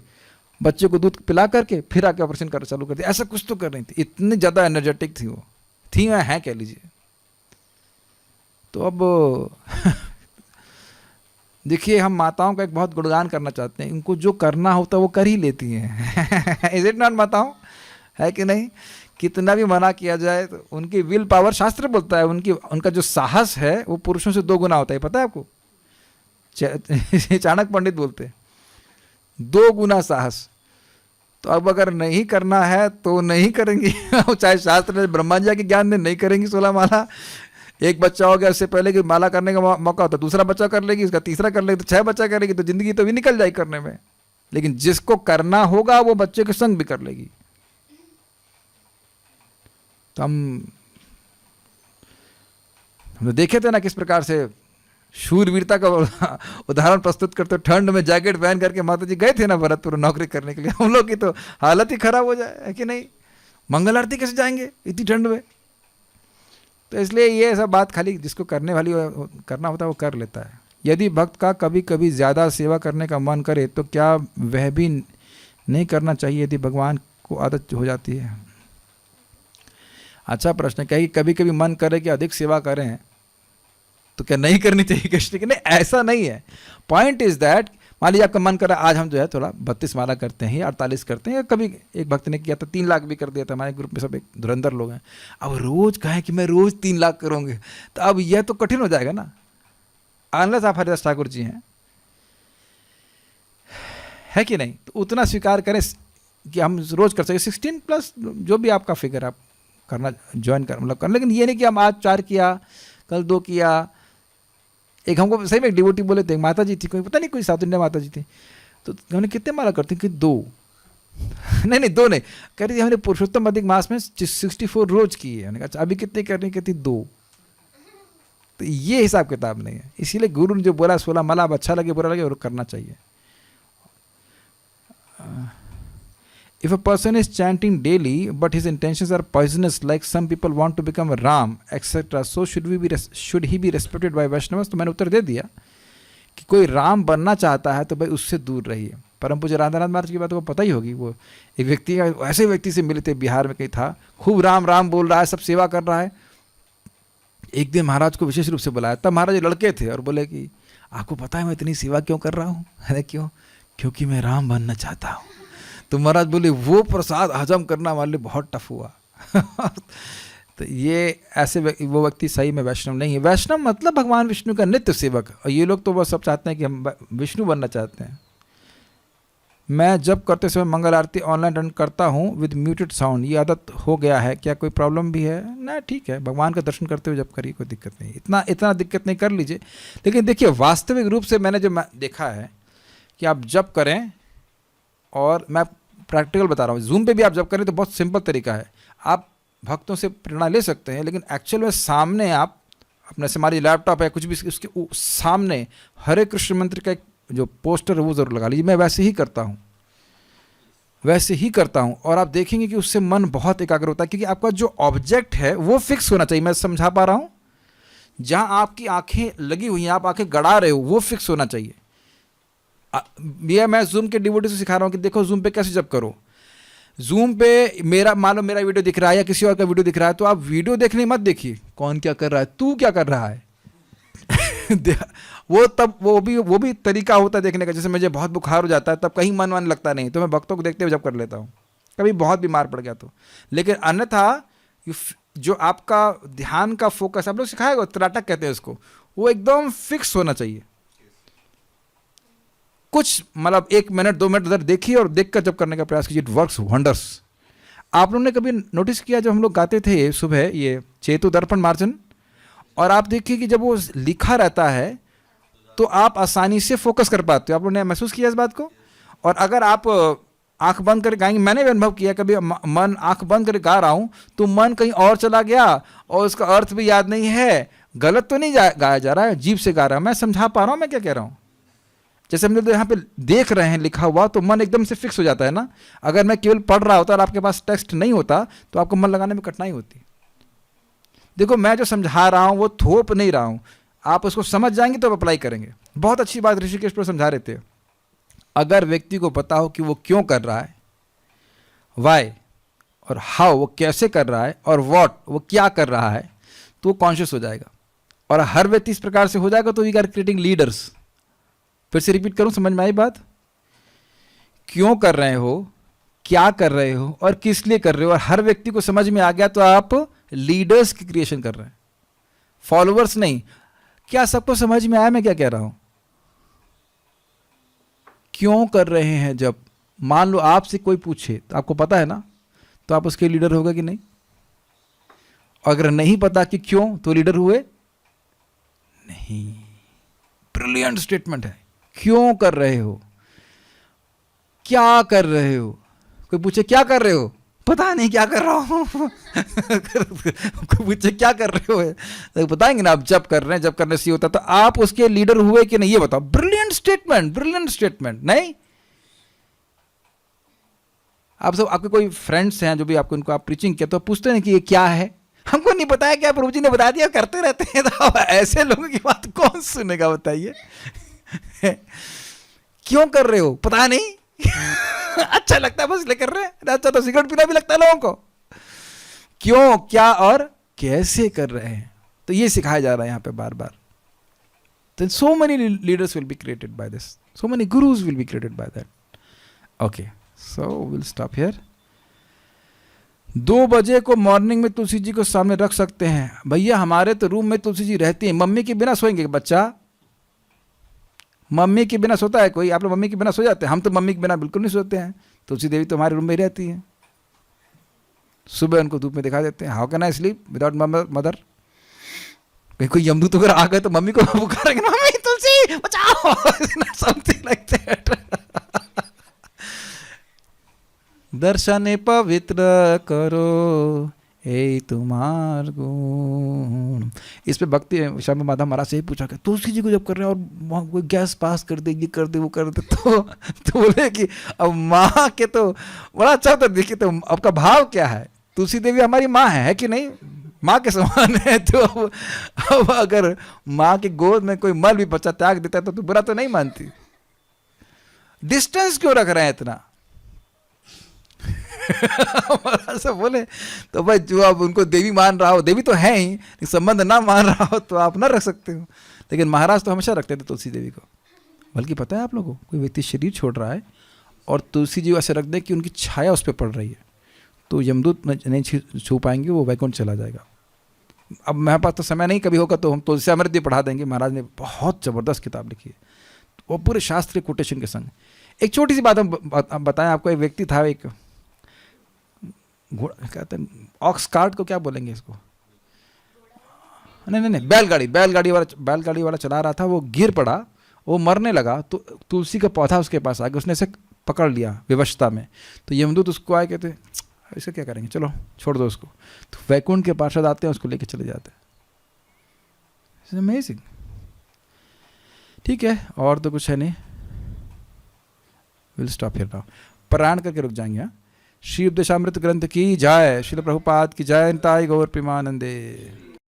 बच्चे को दूध पिला करके फिर आके ऑपरेशन कर चालू कर दिया, ऐसा कुछ तो कर रही थी। इतनी ज़्यादा एनर्जेटिक थी वो, थी या हैं कह लीजिए। तो अब देखिए, हम माताओं का एक बहुत गुणगान करना चाहते हैं। इनको जो करना होता है वो कर ही लेती हैं। इज इट नॉट माताओं? है कि नहीं? कितना भी मना किया जाए तो उनकी विल पावर, शास्त्र बोलता है, उनका जो साहस है वो पुरुषों से 2 गुना होता है, पता है आपको? चाणक्य पंडित बोलते हैं 2 गुना साहस। तो अब अगर नहीं करना है तो नहीं करेंगी। चाहे शास्त्र ने ब्रह्मा जी के ज्ञान ने नहीं करेंगी 16 माला। एक बच्चा हो गया, उससे पहले कि माला करने का मौका होता, दूसरा बच्चा कर लेगी, उसका तीसरा कर लेगी, तो 6 बच्चा करेगी, तो जिंदगी तो भी निकल जाएगी करने में। लेकिन जिसको करना होगा वो बच्चे के संग भी कर लेगी। तो हम देखे थे ना किस प्रकार से शूरवीरता का उदाहरण प्रस्तुत करते हो। ठंड में जैकेट पहन करके माता जी गए थे ना भरतपुर नौकरी करने के लिए, हम लोग की तो हालत ही खराब हो जाए, है कि नहीं? मंगल आरती कैसे जाएंगे इतनी ठंड में? तो इसलिए ये सब बात खाली जिसको करने वाली करना होता है वो कर लेता है। यदि भक्त का कभी कभी ज़्यादा सेवा करने का मन करे तो क्या वह भी नहीं करना चाहिए यदि भगवान को आदत हो जाती है? अच्छा प्रश्न है। कहीं कभी कभी मन करे कि अधिक सेवा करें तो क्या नहीं करनी चाहिए कृष्ण की? नहीं, ऐसा नहीं है। पॉइंट इज दैट, मान लीजिए आपका मन कर रहा है आज हम जो है थोड़ा 32 माला करते हैं या 48 करते हैं, या कभी एक भक्त ने किया था 3 लाख भी कर दिया था। हमारे ग्रुप में सब एक धुरंधर लोग हैं। अब रोज कहें कि मैं रोज 3 लाख करूँगे तो अब यह तो कठिन हो जाएगा ना, अनलेस आप हरिदास ठाकुर जी हैं, है कि नहीं? तो उतना स्वीकार करें कि हम रोज कर सकें। 16+ जो भी आपका फिगर आप करना ज्वाइन कर मतलब कर, लेकिन ये नहीं कि हम आज 4 किया कल 2 किया। एक हमको सही में एक डिवोटी बोले थे, माता जी थी, कोई पता नहीं कोई साउथ इंडिया माता जी थी, तो उन्होंने कितने माला करती कि 2 नहीं 2 नहीं, कह रही थी हमने पुरुषोत्तम अधिक मास में 64 रोज की है। अच्छा अभी कितने करनी? कहती 2। तो ये हिसाब किताब नहीं है। इसीलिए गुरु ने जो बोला 16 माला, अब अच्छा लगे बुरा लगे और करना चाहिए। If a person is chanting daily but his intentions are poisonous, like some people want to become Ram, etc., so should he be respected by Vaishnavas? तो मैंने उत्तर दे दिया कि कोई राम बनना चाहता है तो भाई उससे दूर रहिए। परम पूज्य राधानाथ महाराज की बात को पता ही होगी। वो एक व्यक्ति, ऐसे व्यक्ति से मिले थे, बिहार में कहीं था, खूब राम राम बोल रहा है, सब सेवा कर रहा है। एक दिन महाराज को विशेष रूप से बुलाया, तब महाराज लड़के थे और बोले कि आपको पता है मैं इतनी सेवा क्यों कर रहा हूँ? अरे क्यों? क्योंकि मैं राम बनना चाहता हूँ। तो महाराज बोले वो प्रसाद हजम करना हमारे लिए बहुत टफ हुआ। तो ये ऐसे वो व्यक्ति सही में वैष्णव नहीं है। वैष्णव मतलब भगवान विष्णु का नित्य सेवक। और ये लोग तो बस सब चाहते हैं कि हम विष्णु बनना चाहते हैं। मैं जब करते समय मंगल आरती ऑनलाइन रन करता हूँ विद म्यूटेड साउंड, ये आदत हो गया है, क्या कोई प्रॉब्लम भी है? ना, ठीक है, भगवान का दर्शन करते हुए जब करिए कोई दिक्कत नहीं, इतना दिक्कत नहीं, कर लीजिए। लेकिन देखिए वास्तविक रूप से मैंने जो देखा है कि आप जब करें, और मैं प्रैक्टिकल बता रहा हूँ, जूम पे भी आप जब करें तो बहुत सिंपल तरीका है। आप भक्तों से प्रेरणा ले सकते हैं, लेकिन एक्चुअल में सामने आप अपने से हमारी लैपटॉप है कुछ भी, उसके सामने हरे कृष्ण मंत्र का एक जो पोस्टर है वो ज़रूर लगा लीजिए। मैं वैसे ही करता हूँ और आप देखेंगे कि उससे मन बहुत एकाग्र होता है, क्योंकि आपका जो ऑब्जेक्ट है वो फिक्स होना चाहिए। मैं समझा पा रहा हूँ? जहाँ आपकी आंखें लगी हुई हैं, आप आंखें गड़ा रहे हो, वो फिक्स होना चाहिए। ये मैं जूम के डिवोटी से सिखा रहा हूँ कि देखो जूम पे कैसे जब करो। जूम पे मान लो मेरा वीडियो दिख रहा है या किसी और का वीडियो दिख रहा है, तो आप वीडियो देखने मत देखिए कौन क्या कर रहा है, तू क्या कर रहा है। वो भी तरीका होता है देखने का। जैसे मुझे बहुत बुखार हो जाता है तब कहीं मन लगता नहीं, तो मैं भक्तों को देखते हुए जब कर लेता हूँ, कभी बहुत बीमार पड़ गया तो। लेकिन अन्यथा जो आपका ध्यान का फोकस, आप लोग सिखाएगा त्राटक कहते हैं उसको, वो एकदम फिक्स होना चाहिए। कुछ मतलब 1 मिनट 2 मिनट उधर देखिए और देखकर जब करने का प्रयास कीजिए, इट वर्क्स वंडर्स। आप लोगों ने कभी नोटिस किया जब हम लोग गाते थे सुबह ये चेतु दर्पण मार्जन, और आप देखिए कि जब वो लिखा रहता है तो आप आसानी से फोकस कर पाते हो। आप लोगों ने महसूस किया इस बात को? और अगर आप आंख बंद करके गाएंगे, मैंने भी अनुभव किया, कभी मन आंख बंद करके गा रहा हूँ तो मन कहीं और चला गया और उसका अर्थ भी याद नहीं है। गलत तो नहीं गाया जा रहा है, जीभ से गा रहा है। मैं समझा पा रहा हूँ मैं क्या कह रहा हूँ? जैसे हम लोग यहाँ पे देख रहे हैं लिखा हुआ तो मन एकदम से फिक्स हो जाता है ना। अगर मैं केवल पढ़ रहा होता और आपके पास टेक्स्ट नहीं होता तो आपको मन लगाने में कठिनाई होती। देखो मैं जो समझा रहा हूँ वो थोप नहीं रहा हूँ, आप उसको समझ जाएंगे तो आप अप्लाई करेंगे। बहुत अच्छी बात ऋषिकेश पर समझा रहे थे, अगर व्यक्ति को पता हो कि वो क्यों कर रहा है, वाई और हाउ वो कैसे कर रहा है, और व्हाट वो क्या कर रहा है, तो वो कॉन्शियस हो जाएगा। और हर व्यक्ति इस प्रकार से हो जाएगा तो वी आर क्रिएटिंग लीडर्स। फिर से रिपीट करूं, समझ में आई बात? क्यों कर रहे हो, क्या कर रहे हो और किस लिए कर रहे हो, और हर व्यक्ति को समझ में आ गया तो आप लीडर्स की क्रिएशन कर रहे हैं, फॉलोअर्स नहीं। क्या सबको समझ में आया मैं क्या कह रहा हूं? क्यों कर रहे हैं, जब मान लो आपसे कोई पूछे तो आपको पता है ना, तो आप उसके लीडर होगा कि नहीं? अगर नहीं पता कि क्यों, तो लीडर हुए नहीं। ब्रिलियंट स्टेटमेंट है। क्यों कर रहे हो, क्या कर रहे हो। कोई पूछे क्या कर रहे हो, पता नहीं क्या कर रहा हूँ। पूछे क्या कर रहे हो, तो बताएंगे ना आप जब कर रहे हैं, जब करने से होता। तो आप उसके लीडर हुए कि नहीं ये बताओ। Brilliant statement, brilliant statement. नहीं, आप सब, आपके कोई फ्रेंड्स हैं जो भी आपको, इनको आप प्रीचिंग किया तो पूछते हैं कि ये क्या है, हमको नहीं बताया क्या, प्रभु जी ने बता दिया, करते रहते हैं। तो ऐसे लोगों की बात कौन सुनेगा बताइए। क्यों कर रहे हो, पता नहीं। अच्छा लगता है बस ले कर रहे हैं। अच्छा तो सिगरेट पीना भी लगता है लोगों को। क्यों, क्या और कैसे कर रहे हैं, तो ये सिखाया जा रहा है यहाँ पे बार बार। Then so many leaders will be created by this, so many gurus will be created by that. Okay, so we'll stop here. 2 बजे को मॉर्निंग में तुलसी जी को सामने रख सकते हैं। भैया हमारे तो रूम में तुलसी जी रहती हैं, मम्मी के बिना सोएंगे बच्चा? मम्मी के बिना सोता है कोई? आप लोग मम्मी के बिना सो जाते हैं? हम तो मम्मी के बिना बिल्कुल नहीं सोते हैं। तुलसी देवी तो हमारे रूम में ही रहती हैं। सुबह उनको धूप में दिखा देते हैं। How can I sleep without mother? कहीं कोई यमदूत अगर आ गए तो मम्मी को पुकारेंगे, मम्मी तुलसी बचाओ, समथिंग लाइक दैट। दर्शन पवित्र करो ए तुम्हार गुण। इस पे भक्ति श्याम माधव महाराज से ही पूछा कि तुलसी जी को जब कर रहे हैं और वहाँ कोई गैस पास कर दे, ये कर दे, वो कर दे, तो बोले कि अब माँ के तो बड़ा अच्छा होता। देखिए तो आपका भाव क्या है। तुलसी देवी हमारी माँ है कि नहीं? माँ के समान है। तो अब अगर माँ की गोद में कोई मल भी बच्चा त्याग देता है तो बुरा तो नहीं मानती। डिस्टेंस क्यों रख रहे हैं इतना? सब बोले तो भाई जो आप उनको देवी मान रहा हो, देवी तो है ही, संबंध ना मान रहा हो तो आप ना रख सकते हो। लेकिन महाराज तो हमेशा रखते थे तुलसी देवी को। बल्कि पता है आप लोगों को, कोई व्यक्ति शरीर छोड़ रहा है और तुलसी जी वैसे रख दे कि उनकी छाया उस पर पड़ रही है, तो यमदूत नहीं छू पाएंगे, वो वैकुंठ चला जाएगा। अब मेरे पास तो समय नहीं, कभी होगा तो हम तुलसी अमृत भी पढ़ा देंगे। महाराज ने बहुत ज़बरदस्त किताब लिखी है, वो पूरे शास्त्रीय कोटेशन के संग। एक छोटी सी बात हम बताएं आपको। एक व्यक्ति था, एक घोड़ा कहते हैं, ऑक्स कार्ट को क्या बोलेंगे इसको? नहीं, बैलगाड़ी वाला चला रहा था, वो गिर पड़ा, वो मरने लगा। तो तुलसी का पौधा उसके पास आ गया, उसने इसे पकड़ लिया विवशता में। तो यमदूत उसको आए, कहते ऐसे क्या करेंगे, चलो छोड़ दो उसको। तो वैकुंठ के पार्षद आते हैं, उसको लेके चले जाते हैं। अमेजिंग। ठीक है, और तो कुछ है नहीं। Will stop here now. पारायण करके रुक जाएंगे। हाँ, श्री उपदेशामृत ग्रंथ की जय, श्रील प्रभुपाद की जय, निताई गौर प्रेमानंदे।